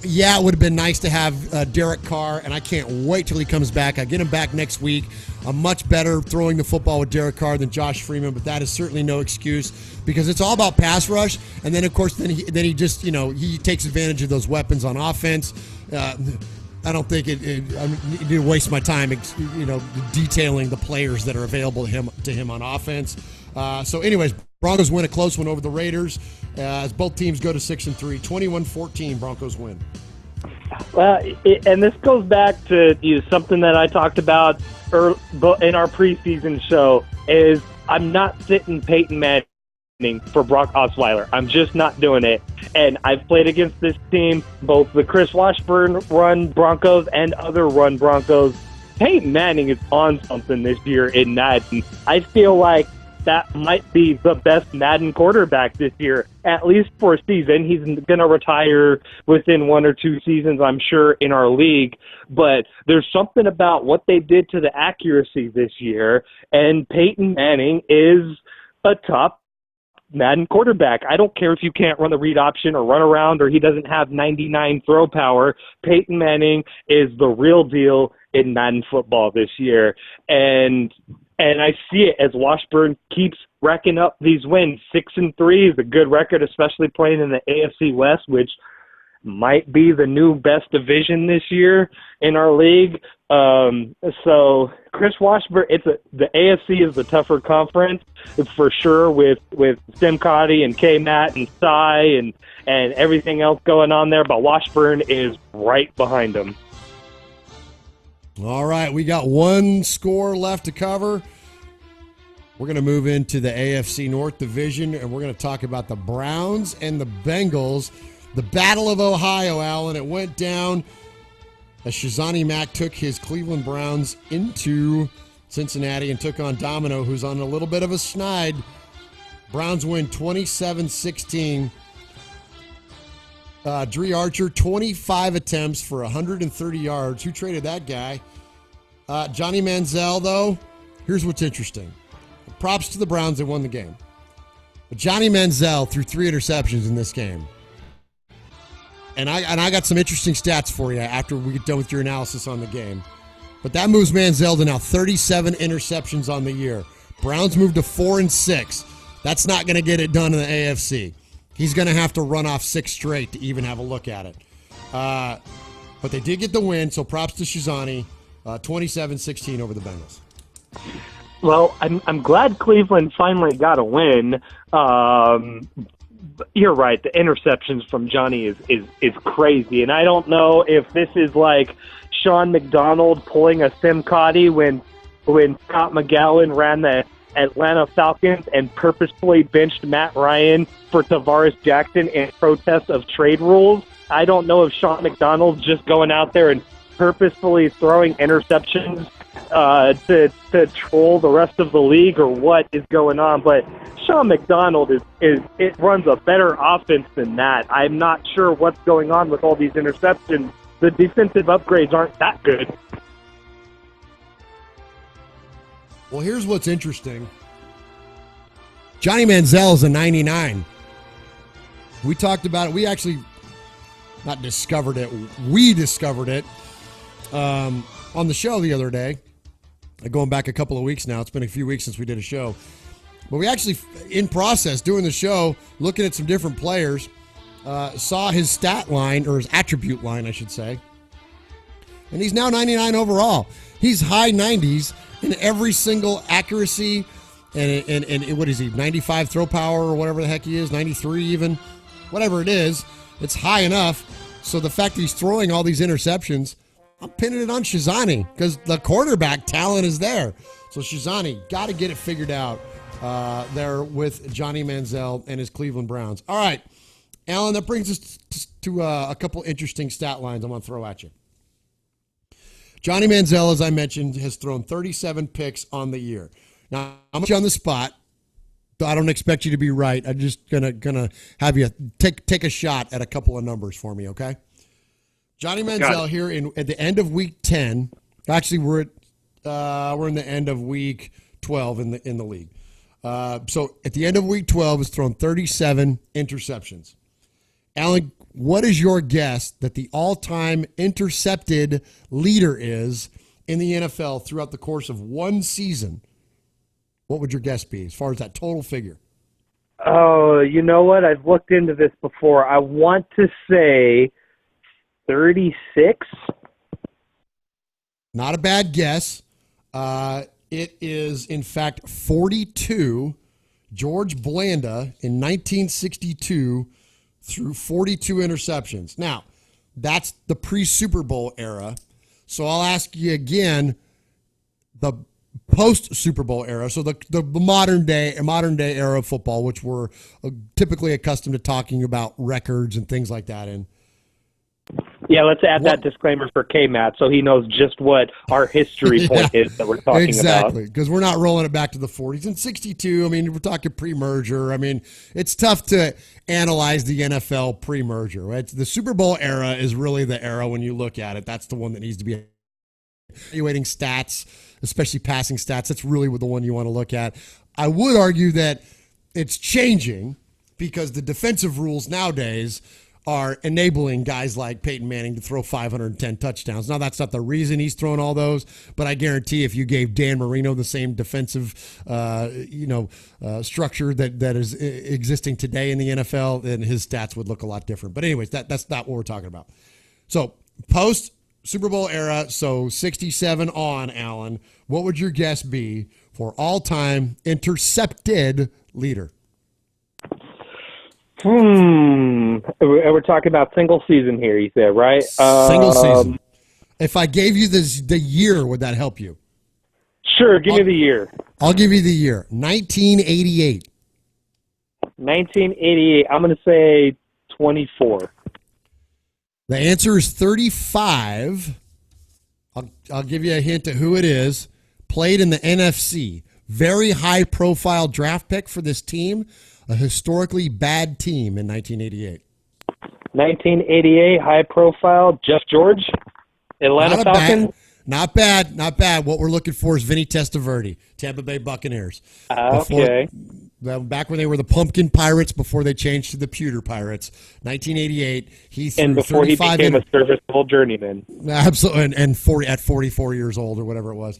Yeah, it would have been nice to have Derek Carr, and I can't wait till he comes back. I get him back next week. I'm much better throwing the football with Derek Carr than Josh Freeman, but that is certainly no excuse because it's all about pass rush. And then, of course, he just he takes advantage of those weapons on offense. I don't think I need to waste my time, detailing the players that are available to him on offense. So, anyways, Broncos win a close one over the Raiders as both teams go to 6-3. 21-14, Broncos win. Well, and this goes back to something that I talked about in our preseason show. Is I'm not sitting Peyton Manning for Brock Osweiler. I'm just not doing it. And I've played against this team, both the Chris Washburn run Broncos and other run Broncos. Peyton Manning is on something this year in Madden. I feel like that might be the best Madden quarterback this year, at least for a season. He's going to retire within 1 or 2 seasons, I'm sure, in our league. But there's something about what they did to the accuracy this year, and Peyton Manning is a top Madden quarterback. I don't care if you can't run the read option or run around or he doesn't have 99 throw power. Peyton Manning is the real deal in Madden football this year. And I see it as Washburn keeps racking up these wins. 6-3 is a good record, especially playing in the AFC West, which might be the new best division this year in our league. So Chris Washburn, the AFC is the tougher conference for sure, with Simcotti and K-Matt and Cy and everything else going on there. But Washburn is right behind him. All right, we got 1 score left to cover. We're going to move into the AFC North Division, and we're going to talk about the Browns and the Bengals. The Battle of Ohio, Alan. It went down as Shizani Mack took his Cleveland Browns into Cincinnati and took on Domino, who's on a little bit of a schneid. Browns win 27-16. Dree Archer, 25 attempts for 130 yards. Who traded that guy? Johnny Manziel, though, here's what's interesting. Props to the Browns, they won the game. But Johnny Manziel threw 3 interceptions in this game. And I got some interesting stats for you after we get done with your analysis on the game. But that moves Manziel to now 37 interceptions on the year. Browns moved to 4-6. That's not going to get it done in the AFC. He's going to have to run off 6 straight to even have a look at it. But they did get the win, so props to Shizani. 27-16 over the Bengals. Well, I'm glad Cleveland finally got a win. You're right. The interceptions from Johnny is crazy, and I don't know if this is like Sean McDonald pulling a Simcotti when Scott McGowan ran the Atlanta Falcons and purposefully benched Matt Ryan for Tavares Jackson in protest of trade rules. I don't know if Sean McDonald's just going out there and purposefully throwing interceptions to troll the rest of the league or what is going on, but Sean McDonald it runs a better offense than that. I'm not sure what's going on with all these interceptions. The defensive upgrades aren't that good. Well, here's what's interesting. Johnny Manziel is a 99. We talked about it. We actually not discovered it. We discovered it on the show the other day. Going back a couple of weeks now. It's been a few weeks since we did a show. But we actually, in process, doing the show, looking at some different players, saw his stat line, or his attribute line, I should say. And he's now 99 overall. He's high 90s in every single accuracy. And what is he, 95 throw power or whatever the heck he is, 93 even. Whatever it is, it's high enough. So the fact that he's throwing all these interceptions, I'm pinning it on Shizani because the quarterback talent is there. So Shizani, got to get it figured out there with Johnny Manziel and his Cleveland Browns. All right, Alan, that brings us to a couple interesting stat lines I'm going to throw at you. Johnny Manziel, as I mentioned, has thrown 37 picks on the year. Now, I'm going to put you on the spot. I don't expect you to be right. I'm just gonna have you take a shot at a couple of numbers for me, okay? Johnny Manziel here at the end of week 10. Actually, we're in the end of week 12 in the league. So at the end of week 12, has thrown 37 interceptions. Alan, what is your guess that the all-time intercepted leader is in the NFL throughout the course of one season? What would your guess be as far as that total figure? Oh, you know what? I've looked into this before. I want to say 36. Not a bad guess. It is, in fact, 42. George Blanda in 1962 threw 42 interceptions. Now, that's the pre-Super Bowl era. So I'll ask you again, the post-Super Bowl era, so the modern day era of football, which we're typically accustomed to talking about records and things like that in. Yeah, let's add that disclaimer for K-Matt so he knows just what our history point is that we're talking about. Exactly, because we're not rolling it back to the 40s. In 62, I mean, we're talking pre-merger. I mean, it's tough to analyze the NFL pre-merger. Right? The Super Bowl era is really the era when you look at it. That's the one that needs to be evaluating stats, especially passing stats. That's really the one you want to look at. I would argue that it's changing because the defensive rules nowadays are enabling guys like Peyton Manning to throw 510 touchdowns. Now, that's not the reason he's thrown all those, but I guarantee if you gave Dan Marino the same defensive structure that is existing today in the NFL, then his stats would look a lot different. But anyways, that's not what we're talking about. So post Super Bowl era, so 67 on, Alan, what would your guess be for all-time intercepted leader? We're talking about single season here, you said, right? Single season. If I gave you the year, would that help you? Sure, give me the year. I'll give you the year. 1988. 1988. I'm going to say 24. The answer is 35. I'll give you a hint of who it is. Played in the NFC. Very high-profile draft pick for this team. A historically bad team in 1988. 1988, high-profile. Jeff George? Atlanta Falcons? Not bad. What we're looking for is Vinny Testaverde, Tampa Bay Buccaneers. Okay. Back when they were the Pumpkin Pirates before they changed to the Pewter Pirates. 1988, he threw and before he became a serviceable journeyman. Absolutely, and at 44 years old or whatever it was.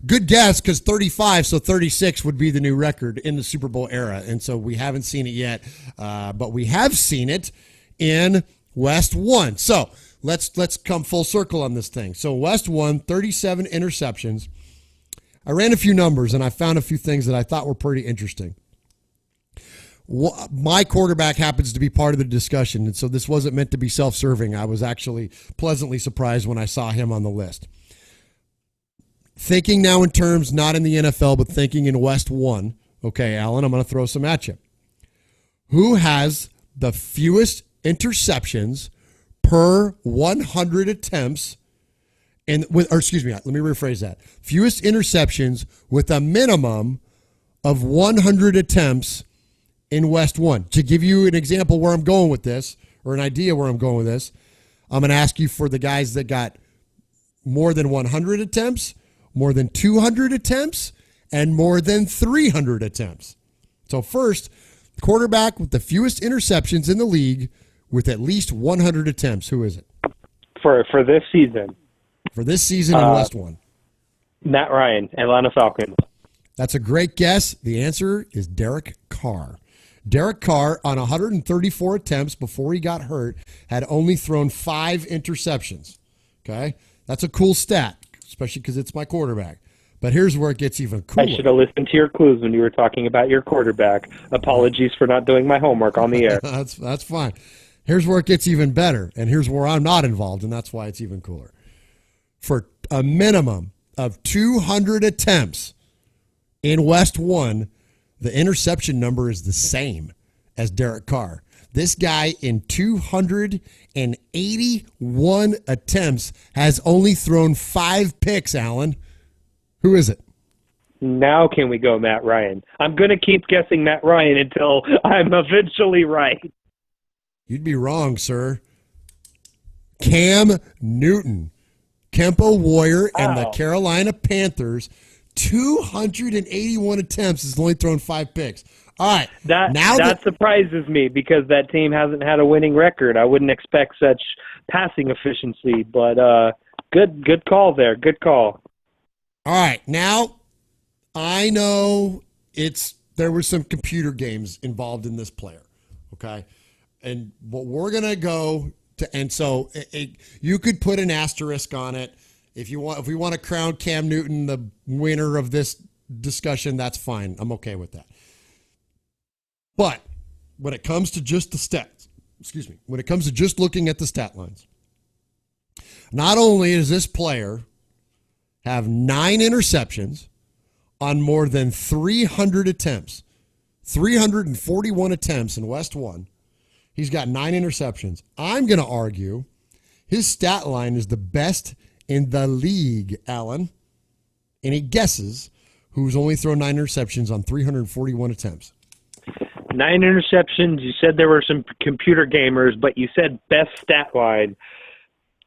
Good guess, because 35, so 36 would be the new record in the Super Bowl era. And so we haven't seen it yet, but we have seen it in West 1. So let's come full circle on this thing. So West 1, 37 interceptions. I ran a few numbers, and I found a few things that I thought were pretty interesting. My quarterback happens to be part of the discussion, and so this wasn't meant to be self-serving. I was actually pleasantly surprised when I saw him on the list. Thinking now in terms, not in the NFL, but thinking in West 1. Okay, Alan, I'm going to throw some at you. Who has the fewest interceptions per 100 attempts? Let me rephrase that. Fewest interceptions with a minimum of 100 attempts in West 1. To give you an example where I'm going with this, or an idea where I'm going with this, I'm going to ask you for the guys that got more than 100 attempts, more than 200 attempts, and more than 300 attempts. So first, quarterback with the fewest interceptions in the league with at least 100 attempts. Who is it? For this season. For this season in West 1. Matt Ryan, Atlanta Falcons. That's a great guess. The answer is Derek Carr. Derek Carr, on 134 attempts before he got hurt, had only thrown 5 interceptions. Okay? That's a cool stat, especially because it's my quarterback. But here's where it gets even cooler. I should have listened to your clues when you were talking about your quarterback. Apologies for not doing my homework on the air. That's fine. Here's where it gets even better, and here's where I'm not involved, and that's why it's even cooler. For a minimum of 200 attempts in West 1, the interception number is the same as Derek Carr. This guy in 281 attempts has only thrown 5 picks, Alan. Who is it? Now can we go Matt Ryan? I'm going to keep guessing Matt Ryan until I'm eventually right. You'd be wrong, sir. Cam Newton. Kempo Warrior and the Carolina Panthers, 281 attempts, has only thrown 5 picks. All right. That surprises me because that team hasn't had a winning record. I wouldn't expect such passing efficiency, but good call there. Good call. All right. Now, I know there were some computer games involved in this player, okay? And what we're going to go to, and so you could put an asterisk on it if you want. If we want to crown Cam Newton the winner of this discussion, that's fine. I'm okay with that. But when it comes to just the stats, when it comes to just looking at the stat lines, not only does this player have 9 interceptions on more than 300 attempts, 341 attempts in West 1. He's got 9 interceptions. I'm going to argue his stat line is the best in the league, Alan. Any guesses who's only thrown 9 interceptions on 341 attempts? 9 interceptions. You said there were some computer gamers, but you said best stat line.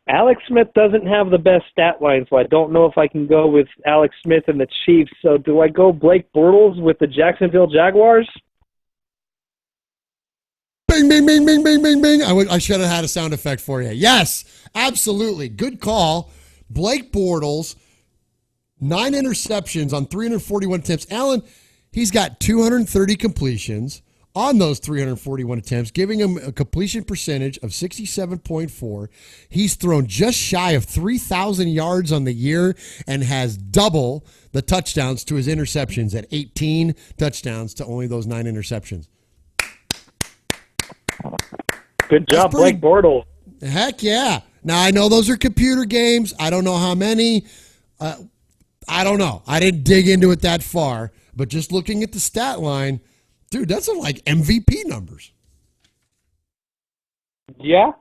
Alex Smith doesn't have the best stat line, so I don't know if I can go with Alex Smith and the Chiefs. So do I go Blake Bortles with the Jacksonville Jaguars? Bing, bing, bing, bing, bing, bing, bing. I should have had a sound effect for you. Yes, absolutely. Good call. Blake Bortles, 9 interceptions on 341 attempts. Alan, he's got 230 completions on those 341 attempts, giving him a completion percentage of 67.4. He's thrown just shy of 3,000 yards on the year and has double the touchdowns to his interceptions at 18 touchdowns to only those 9 interceptions. Good job, Blake Bortles. Heck yeah. Now, I know those are computer games. I don't know how many. I don't know. I didn't dig into it that far, but just looking at the stat line, dude, that's like MVP numbers. Yeah.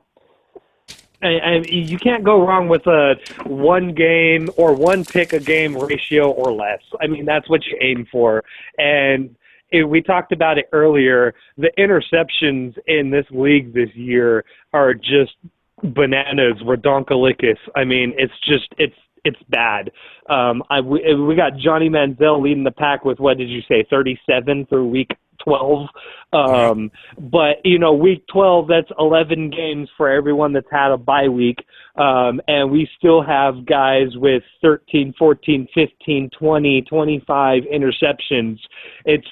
And you can't go wrong with a one game or one pick a game ratio or less. I mean, that's what you aim for. And we talked about it earlier. The interceptions in this league this year are just bananas, redonkalicus. I mean, it's bad. We got Johnny Manziel leading the pack with, what did you say, 37 through week 12. But, week 12, that's 11 games for everyone that's had a bye week. And we still have guys with 13, 14, 15, 20, 25 interceptions. It's,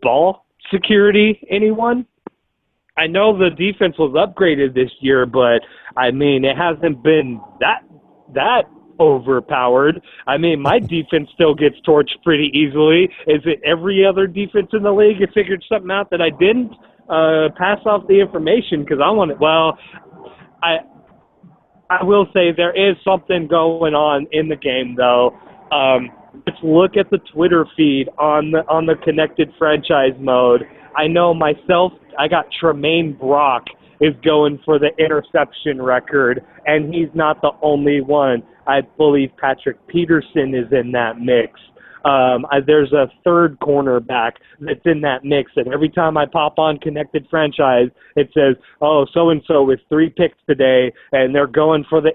ball security, anyone? I know the defense was upgraded this year, but, I mean, it hasn't been that overpowered. I mean, my defense still gets torched pretty easily. Is it every other defense in the league has figured something out that I didn't? Pass off the information because I want it. Well, I will say there is something going on in the game, though. Let's look at the Twitter feed on the connected franchise mode. I know myself, I got Tremaine Brock is going for the interception record, and he's not the only one. I believe Patrick Peterson is in that mix. There's a third cornerback that's in that mix, and every time I pop on Connected Franchise, it says, oh, so-and-so with 3 picks today, and they're going for the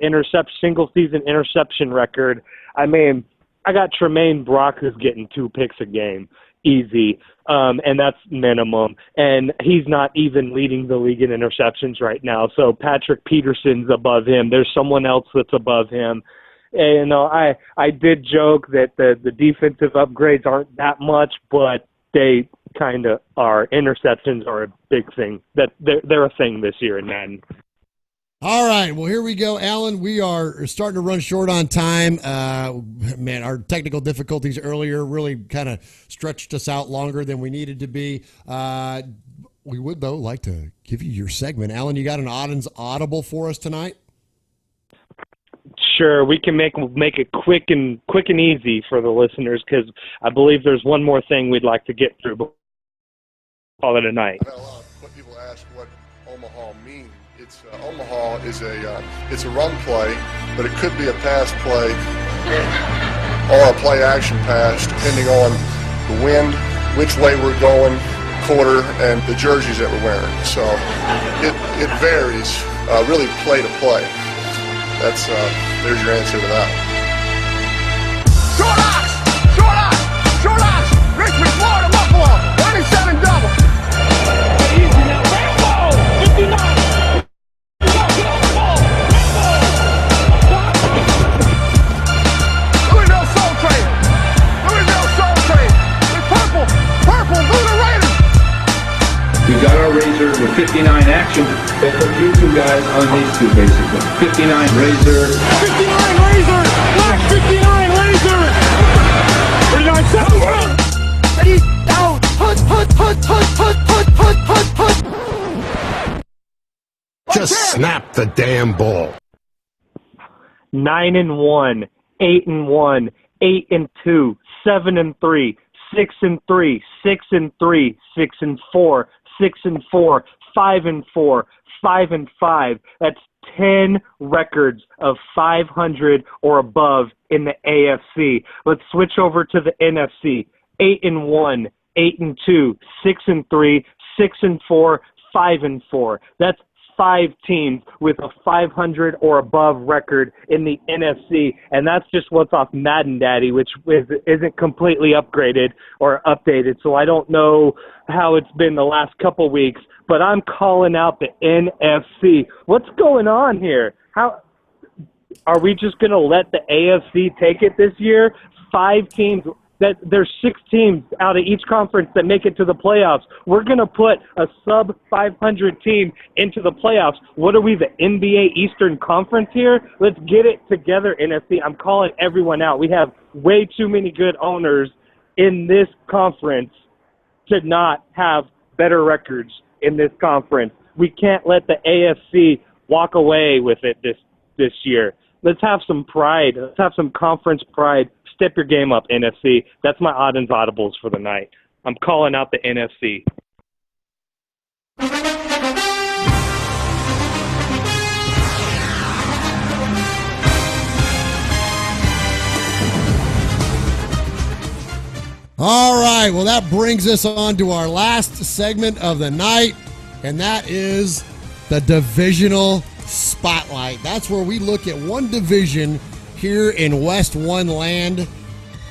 single-season interception record. I mean, I got Tremaine Brock who's getting 2 picks a game. Easy, and that's minimum. And he's not even leading the league in interceptions right now. So Patrick Peterson's above him. There's someone else that's above him. And, I did joke that the defensive upgrades aren't that much, but they kind of are. Interceptions are a big thing. That they're a thing this year in Madden. All right, well, here we go, Alan. We are starting to run short on time. Man, our technical difficulties earlier really kind of stretched us out longer than we needed to be. We would, though, like to give you your segment. Alan, you got an Audens Audible for us tonight? Sure, we can make it quick and easy for the listeners because I believe there's one more thing we'd like to get through before we call it a night. I've had a lot of people ask what Omaha means. Omaha is it's a run play, but it could be a pass play or a play action pass, depending on the wind, which way we're going, quarter, and the jerseys that we're wearing. So it varies, really play to play. That's there's your answer to that. Short ox, Richmond, Florida, Buffalo, 27 double. Easy now, Rambo, 59. We got our Razor with 59 action. They put you two guys on these two, basically. 59 Razor. 59 Razor! Black 59 Razor! 39 7. Ready, down! Put. Just snap the damn ball. 9-1, 8-1, 8-2, 7-3, 6-3, 6-3, 6-4, 6-4, 5-4, 5-5. That's 10 records of 500 or above in the AFC. Let's switch over to the NFC. 8-1, 8-2, 6-3, 6-4, 5-4. That's 5 teams with a 500 or above record in the NFC, and that's just what's off Madden Daddy, which isn't completely upgraded or updated, so I don't know how it's been the last couple weeks, but I'm calling out the NFC. What's going on here? How are we just going to let the AFC take it this year? 5 teams. There's 6 teams out of each conference that make it to the playoffs. We're going to put a sub-500 team into the playoffs. What are we, the NBA Eastern Conference here? Let's get it together, NFC. I'm calling everyone out. We have way too many good owners in this conference to not have better records in this conference. We can't let the AFC walk away with it this year. Let's have some pride. Let's have some conference pride. Step your game up, NFC. That's my odd and audibles for the night. I'm calling out the NFC. All right, well, that brings us on to our last segment of the night, and that is the divisional spotlight. That's where we look at one division here in WestOne land,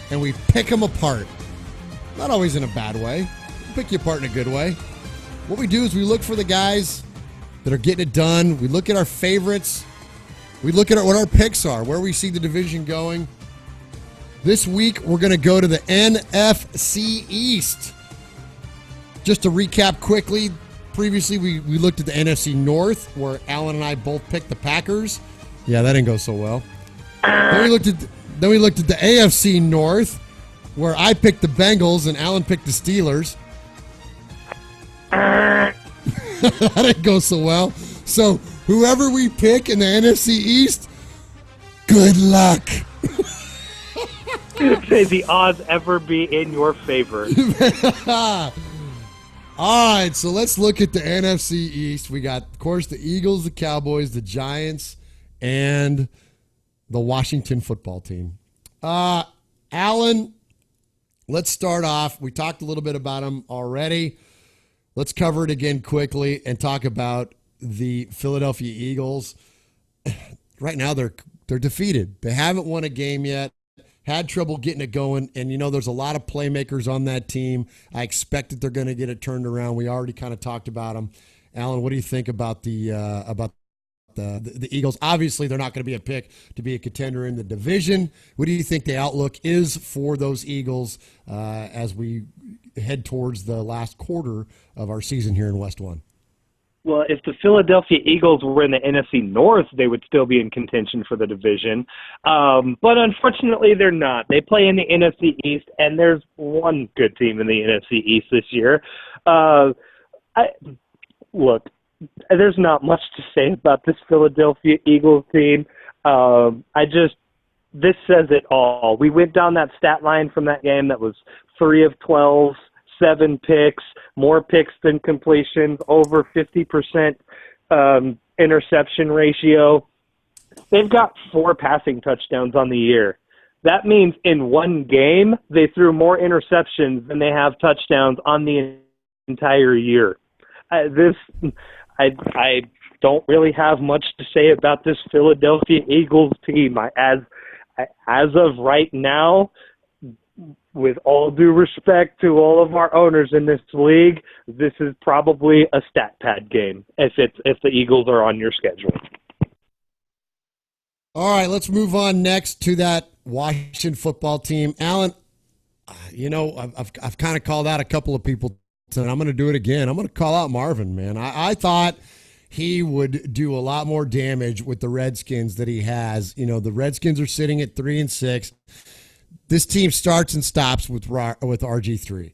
and we pick them apart. Not always in a bad way. We pick you apart in a good way. What we do is we look for the guys that are getting it done. We look at our favorites. We look at what our picks are, where we see the division going. This week, we're going to go to the NFC East. Just to recap quickly, previously we looked at the NFC North, where Alan and I both picked the Packers. Yeah, that didn't go so well. Then we looked at the AFC North, where I picked the Bengals and Alan picked the Steelers. That didn't go so well. So whoever we pick in the NFC East, good luck. Say the odds ever be in your favor. All right, so let's look at the NFC East. We got, of course, the Eagles, the Cowboys, the Giants, and the Washington football team. Alan, let's start off. We talked a little bit about them already. Let's cover it again quickly and talk about the Philadelphia Eagles. Right now, they're defeated. They haven't won a game yet. Had trouble getting it going, and there's a lot of playmakers on that team. I expect that they're going to get it turned around. We already kind of talked about them. Alan, what do you think about the Eagles? Obviously, they're not going to be a pick to be a contender in the division. What do you think the outlook is for those Eagles as we head towards the last quarter of our season here in WestOne? Well, if the Philadelphia Eagles were in the NFC North, they would still be in contention for the division. But unfortunately, they're not. They play in the NFC East, and there's one good team in the NFC East this year. Look, there's not much to say about this Philadelphia Eagles team. This says it all. We went down that stat line from that game that was 3 of 12, 7 picks, more picks than completions, over 50% interception ratio. They've got 4 passing touchdowns on the year. That means in one game, they threw more interceptions than they have touchdowns on the entire year. I don't really have much to say about this Philadelphia Eagles team. As of right now, with all due respect to all of our owners in this league, this is probably a stat pad game if the Eagles are on your schedule. All right, let's move on next to that Washington football team. Alan, I've kind of called out a couple of people, and I'm going to do it again. I'm going to call out Marvin, man. I thought he would do a lot more damage with the Redskins that he has. The Redskins are sitting at 3-6. This team starts and stops with RG3.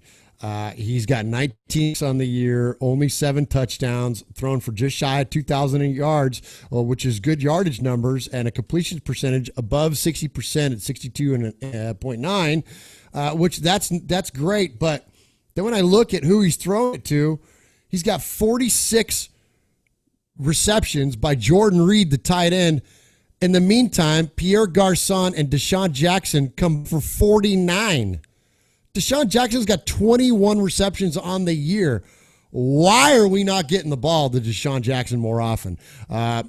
He's got 19 on the year, only 7 touchdowns, thrown for just shy of 2,000 yards, which is good yardage numbers, and a completion percentage above 60% at 62.9, which that's great. But then when I look at who he's throwing it to, he's got 46 receptions by Jordan Reed, the tight end. In the meantime, Pierre Garçon and Deshaun Jackson come for 49. Deshaun Jackson's got 21 receptions on the year. Why are we not getting the ball to Deshaun Jackson more often? I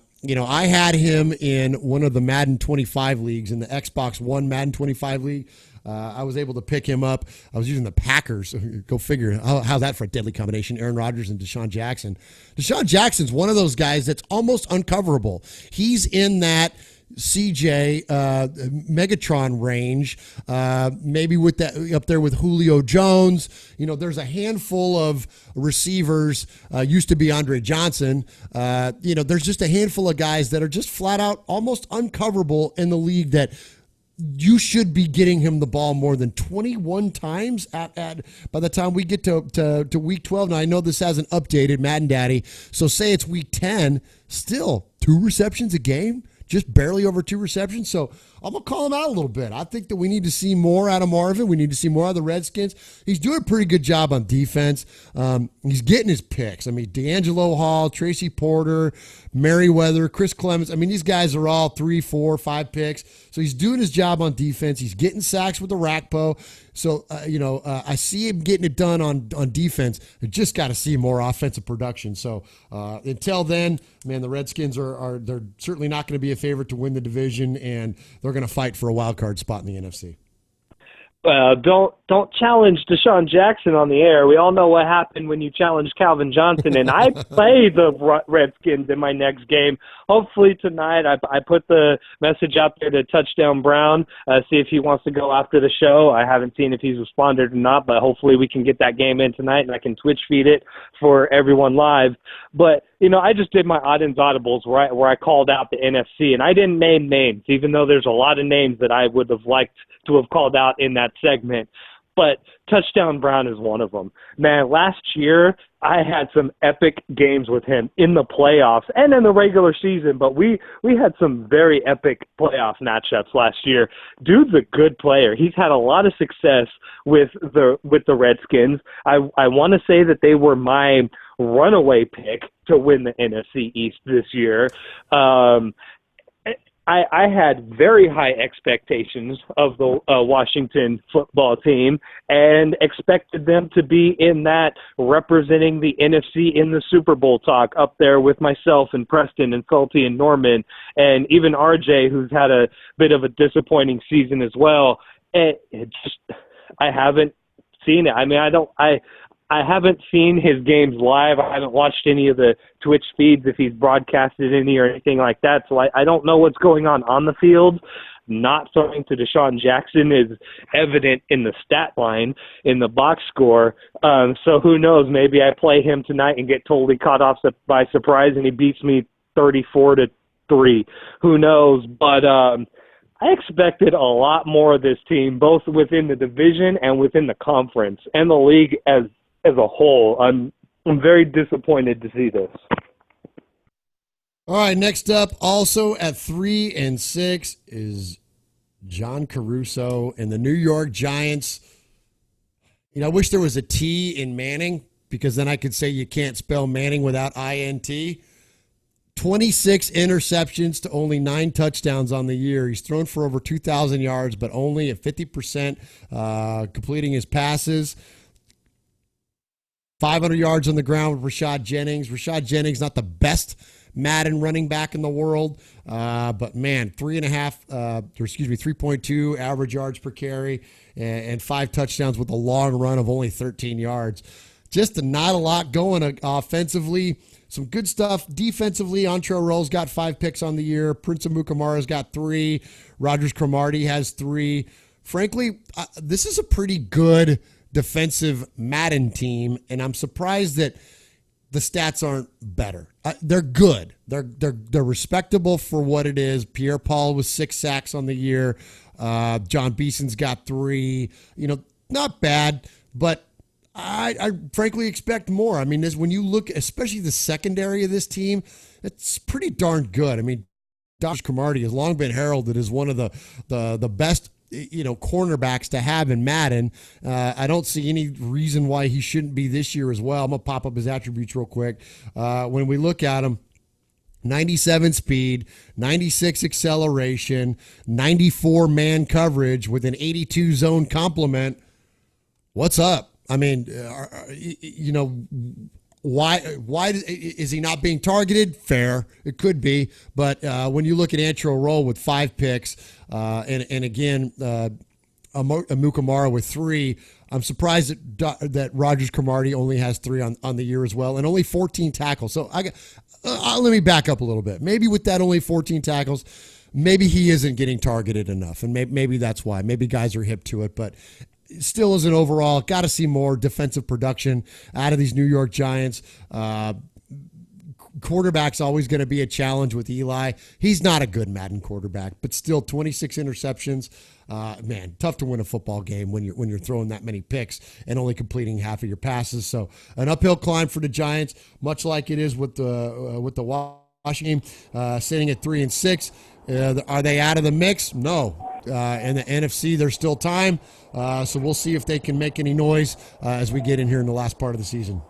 had him in one of the Madden 25 leagues, in the Xbox One Madden 25 league. I was able to pick him up. I was using the Packers. Go figure. How's that for a deadly combination? Aaron Rodgers and Deshaun Jackson. Deshaun Jackson's one of those guys that's almost uncoverable. He's in that CJ Megatron range, maybe with that up there with Julio Jones. There's a handful of receivers, used to be Andre Johnson. There's just a handful of guys that are just flat out almost uncoverable in the league that you should be getting him the ball more than 21 times by the time we get to week 12. Now, I know this hasn't updated, Madden Daddy, so say it's week 10, still 2 receptions a game? just barely over 2 receptions. So I'm going to call him out a little bit. I think that we need to see more out of Marvin. We need to see more out of the Redskins. He's doing a pretty good job on defense. He's getting his picks. I mean, D'Angelo Hall, Tracy Porter, Merriweather, Chris Clemens. I mean, these guys are all 3, 4, 5 picks. So he's doing his job on defense. He's getting sacks with the Rackpo. So, I see him getting it done on defense. I just got to see more offensive production. So until then, man, the Redskins they're certainly not going to be a favorite to win the division, and they're going to fight for a wild card spot in the NFC. Don't challenge Deshaun Jackson on the air. We all know what happened when you challenged Calvin Johnson, and I play the Redskins in my next game. Hopefully tonight, I put the message out there to Touchdown Brown, see if he wants to go after the show. I haven't seen if he's responded or not, but hopefully we can get that game in tonight, and I can Twitch feed it for everyone live. But I just did my odd and audibles where I called out the NFC, and I didn't name names, even though there's a lot of names that I would have liked to have called out in that segment. But Touchdown Brown is one of them. Man, last year I had some epic games with him in the playoffs and in the regular season, but we had some very epic playoff matchups last year. Dude's a good player. He's had a lot of success with the Redskins. I want to say that they were my runaway pick to win the NFC East this year. I had very high expectations of the Washington football team and expected them to be in that representing the NFC in the Super Bowl talk up there with myself and Preston and Salty and Norman and even RJ, who's had a bit of a disappointing season as well. I haven't seen it. I mean, I haven't seen his games live. I haven't watched any of the Twitch feeds if he's broadcasted any or anything like that. So I don't know what's going on the field. Not throwing to Deshaun Jackson is evident in the stat line, in the box score. So who knows? Maybe I play him tonight and get totally caught off by surprise and he beats me 34-3. Who knows? But I expected a lot more of this team, both within the division and within the conference and the league as a whole. I'm very disappointed to see this. All right, next up, also at 3-6 is John Caruso and the New York Giants. I wish there was a T in Manning because then I could say you can't spell Manning without INT. 26 interceptions to only 9 touchdowns on the year. He's thrown for over 2,000 yards, but only at 50% completing his passes. 500 yards on the ground with Rashad Jennings. Rashad Jennings, not the best Madden running back in the world, but man, 3.2 average yards per carry and 5 touchdowns with a long run of only 13 yards. Just not a lot going offensively. Some good stuff defensively. Antrell Roll's got 5 picks on the year. Prince Amukamara's got 3. Rogers Cromartie has 3. Frankly, this is a pretty good defensive Madden team, and I'm surprised that the stats aren't better. They're good. They're respectable for what it is. Pierre Paul was 6 sacks on the year. John Beeson's got 3. Not bad, but I frankly expect more. I mean, when you look, especially the secondary of this team, it's pretty darn good. I mean, Rogers Cromartie has long been heralded as one of the best cornerbacks to have in Madden. I don't see any reason why he shouldn't be this year as well. I'm going to pop up his attributes real quick. When we look at him, 97 speed, 96 acceleration, 94 man coverage with an 82 zone complement. What's up? I mean, why is he not being targeted? Fair. It could be. But when you look at Antrell Roll with 5 picks and again, Amukamara with 3, I'm surprised that Rogers Cromartie only has 3 on the year as well and only 14 tackles. So let me back up a little bit. Maybe with that only 14 tackles, maybe he isn't getting targeted enough. And maybe that's why. Maybe guys are hip to it. But still as an overall, got to see more defensive production out of these New York Giants. Quarterback's always going to be a challenge with Eli. He's not a good Madden quarterback, but still 26 interceptions. Man, tough to win a football game when you're throwing that many picks and only completing half of your passes. So an uphill climb for the Giants, much like it is with the Washington, sitting at 3-6. Are they out of the mix? No. In the NFC, there's still time. So we'll see if they can make any noise as we get in here in the last part of the season.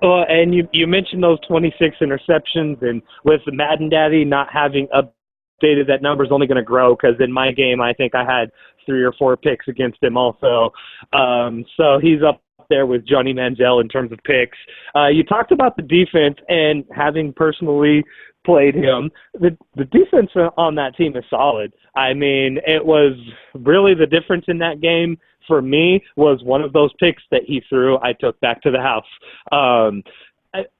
And you mentioned those 26 interceptions, and with Madden Daddy not having updated, that number's only going to grow, because in my game I think I had 3 or 4 picks against him also. So he's up there with Johnny Manziel in terms of picks. You talked about the defense, and having personally played him, the defense on that team is solid. I mean, it was really the difference in that game for me was one of those picks that he threw I took back to the house.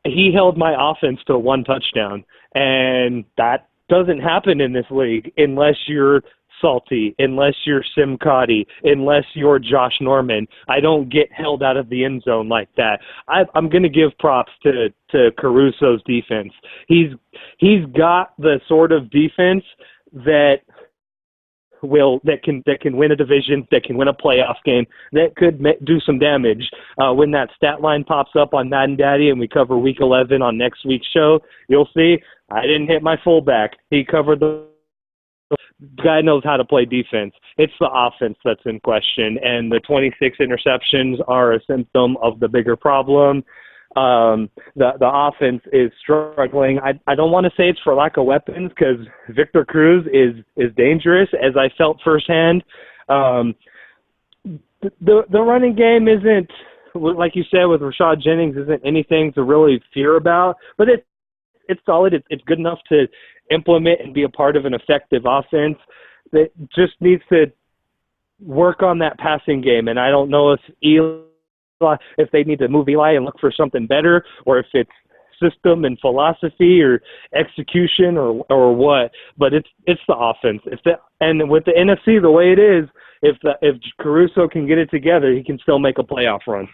He held my offense to 1 touchdown, and that doesn't happen in this league unless you're Salty, unless you're Simcotti, unless you're Josh Norman. I don't get held out of the end zone like that. I'm going to give props to Caruso's defense. He's got the sort of defense that can win a division, that can win a playoff game, that could do some damage. When that stat line pops up on Madden Daddy and we cover Week 11 on next week's show, you'll see I didn't hit my fullback. He covered the guy knows how to play defense. It's the offense that's in question, and the 26 interceptions are a symptom of the bigger problem. The offense is struggling. I don't want to say it's for lack of weapons, because Victor Cruz is dangerous, as I felt firsthand. The running game isn't, like you said with Rashad Jennings, isn't anything to really fear about, but it's solid. It's good enough to implement and be a part of an effective offense that just needs to work on that passing game. And I don't know if they need to move Eli and look for something better, or if it's system and philosophy or execution or what. But it's the offense. And with the NFC the way it is, if Caruso can get it together, he can still make a playoff run.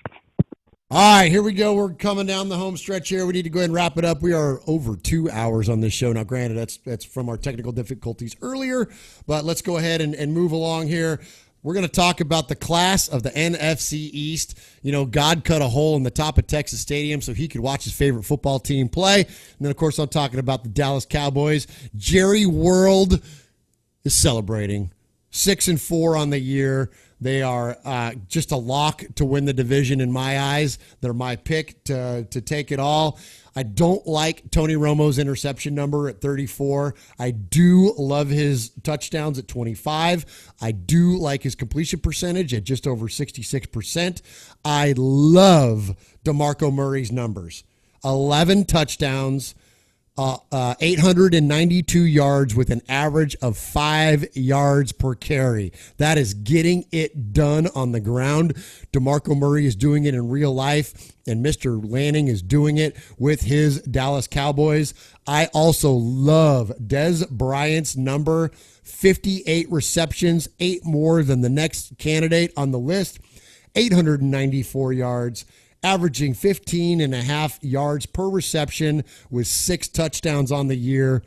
All right, here we go. We're coming down the home stretch here. We need to go ahead and wrap it up. We are over 2 hours on this show. Now, granted, that's from our technical difficulties earlier, but let's go ahead and move along here. We're going to talk about the class of the NFC East. You know, God cut a hole in the top of Texas Stadium so he could watch his favorite football team play. And then, of course, I'm talking about the Dallas Cowboys. Jerry World is celebrating 6-4 on the year. They are just a lock to win the division in my eyes. They're my pick to take it all. I don't like Tony Romo's interception number at 34. I do love his touchdowns at 25. I do like his completion percentage at just over 66%. I love DeMarco Murray's numbers. 11 touchdowns, 892 yards with an average of 5 yards per carry. That is getting it done on the ground. DeMarco Murray is doing it in real life, and Mr. Lanning is doing it with his Dallas Cowboys. I also love Dez Bryant's number, 58 receptions, 8 more than the next candidate on the list, 894 yards. Averaging 15.5 yards per reception with 6 touchdowns on the year.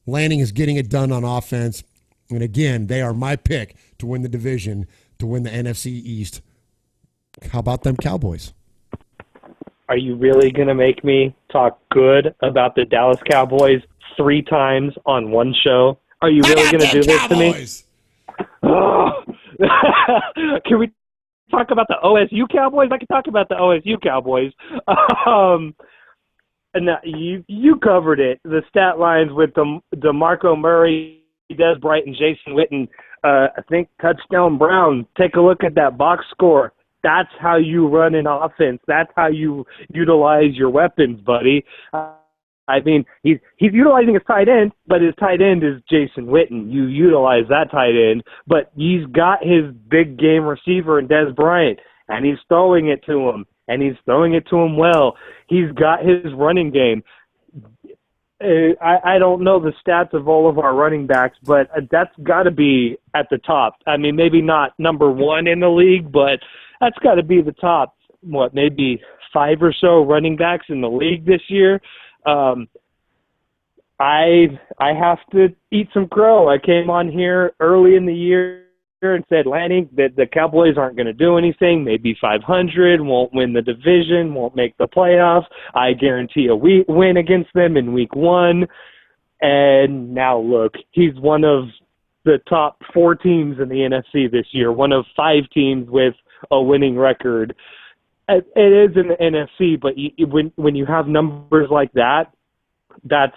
Lanning is getting it done on offense. And again, they are my pick to win the division, to win the NFC East. How about them Cowboys? Are you really going to make me talk good about the Dallas Cowboys 3 times on one show? Are you really going to do this to me? Can we talk about the OSU Cowboys? I can talk about the OSU Cowboys. And you covered it. The stat lines with DeMarco Murray, Dez Bryant, and Jason Witten. I think touchdown Brown. Take a look at that box score. That's how you run an offense. That's how you utilize your weapons, buddy. I mean, he's utilizing his tight end, but his tight end is Jason Witten. You utilize that tight end, but he's got his big game receiver in Dez Bryant, and he's throwing it to him, and he's throwing it to him well. He's got his running game. I don't know the stats of all of our running backs, but that's got to be at the top. I mean, maybe not number 1 in the league, but that's got to be the top, maybe 5 or so running backs in the league this year. I have to eat some crow. I came on here early in the year and said, Lanning, that the Cowboys aren't going to do anything, maybe 500, won't win the division, won't make the playoffs. I guarantee a win against them in week 1. And now look, he's one of the top 4 teams in the NFC this year, one of 5 teams with a winning record. It is in the NFC, but when you have numbers like that, that's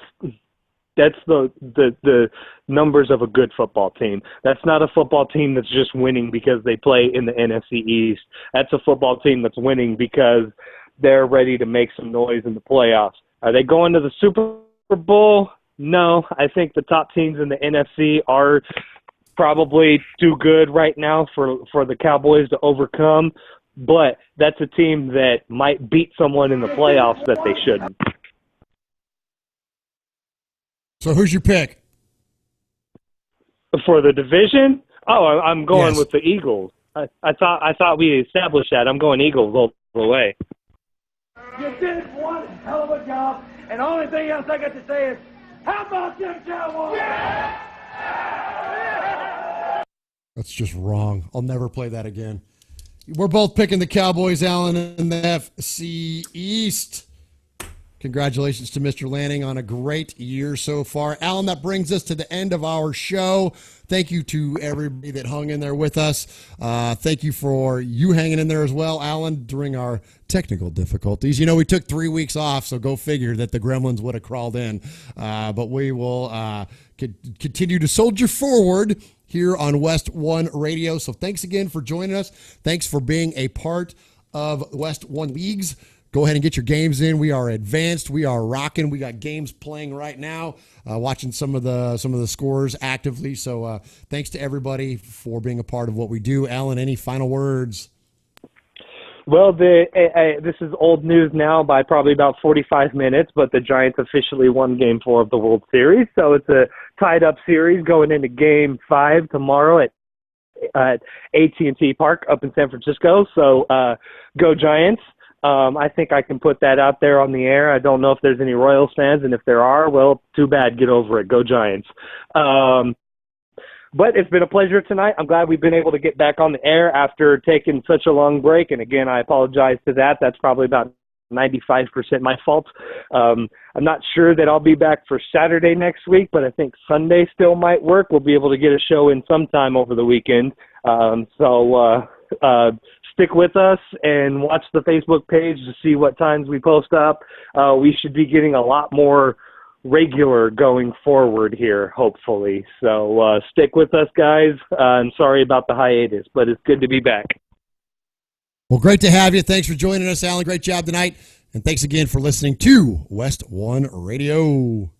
the numbers of a good football team. That's not a football team that's just winning because they play in the NFC East. That's a football team that's winning because they're ready to make some noise in the playoffs. Are they going to the Super Bowl? No. I think the top teams in the NFC are probably too good right now for the Cowboys to overcome, but that's a team that might beat someone in the playoffs that they shouldn't. So who's your pick? For the division? Oh, I'm going Yes. with the Eagles. I thought we established that. I'm going Eagles all the way. You did one hell of a job, and the only thing else I got to say is, how about them Cowboys? That's just wrong. I'll never play that again. We're both picking the Cowboys, Alan, in the FC East. Congratulations to Mr. Lanning on a great year so far. Alan, that brings us to the end of our show. Thank you to everybody that hung in there with us. Thank you for you hanging in there as well, Alan, during our technical difficulties. You know, we took 3 weeks off, so go figure that the gremlins would have crawled in. But we will continue to soldier forward here on WestOne Radio. So thanks again for joining us. Thanks for being a part of WestOne Leagues. Go ahead and get your games in. We are advanced. We are rocking. We got games playing right now. Watching some of the scores actively. So thanks to everybody for being a part of what we do. Alan, any final words? Well, this is old news now by probably about 45 minutes, but the Giants officially won Game 4 of the World Series. So it's a tied-up series going into Game 5 tomorrow at AT&T Park up in San Francisco. So go Giants. I think I can put that out there on the air. I don't know if there's any Royals fans, and if there are, well, too bad. Get over it. Go Giants. But it's been a pleasure tonight. I'm glad we've been able to get back on the air after taking such a long break. And again, I apologize to that. That's probably about 95% my fault. I'm not sure that I'll be back for Saturday next week, but I think Sunday still might work. We'll be able to get a show in sometime over the weekend. So stick with us and watch the Facebook page to see what times we post up. We should be getting a lot more regular going forward here, hopefully. So stick with us, guys. I'm sorry about the hiatus, but it's good to be back. Well, great to have you. Thanks for joining us, Alan. Great job tonight. And thanks again for listening to WestOne Radio.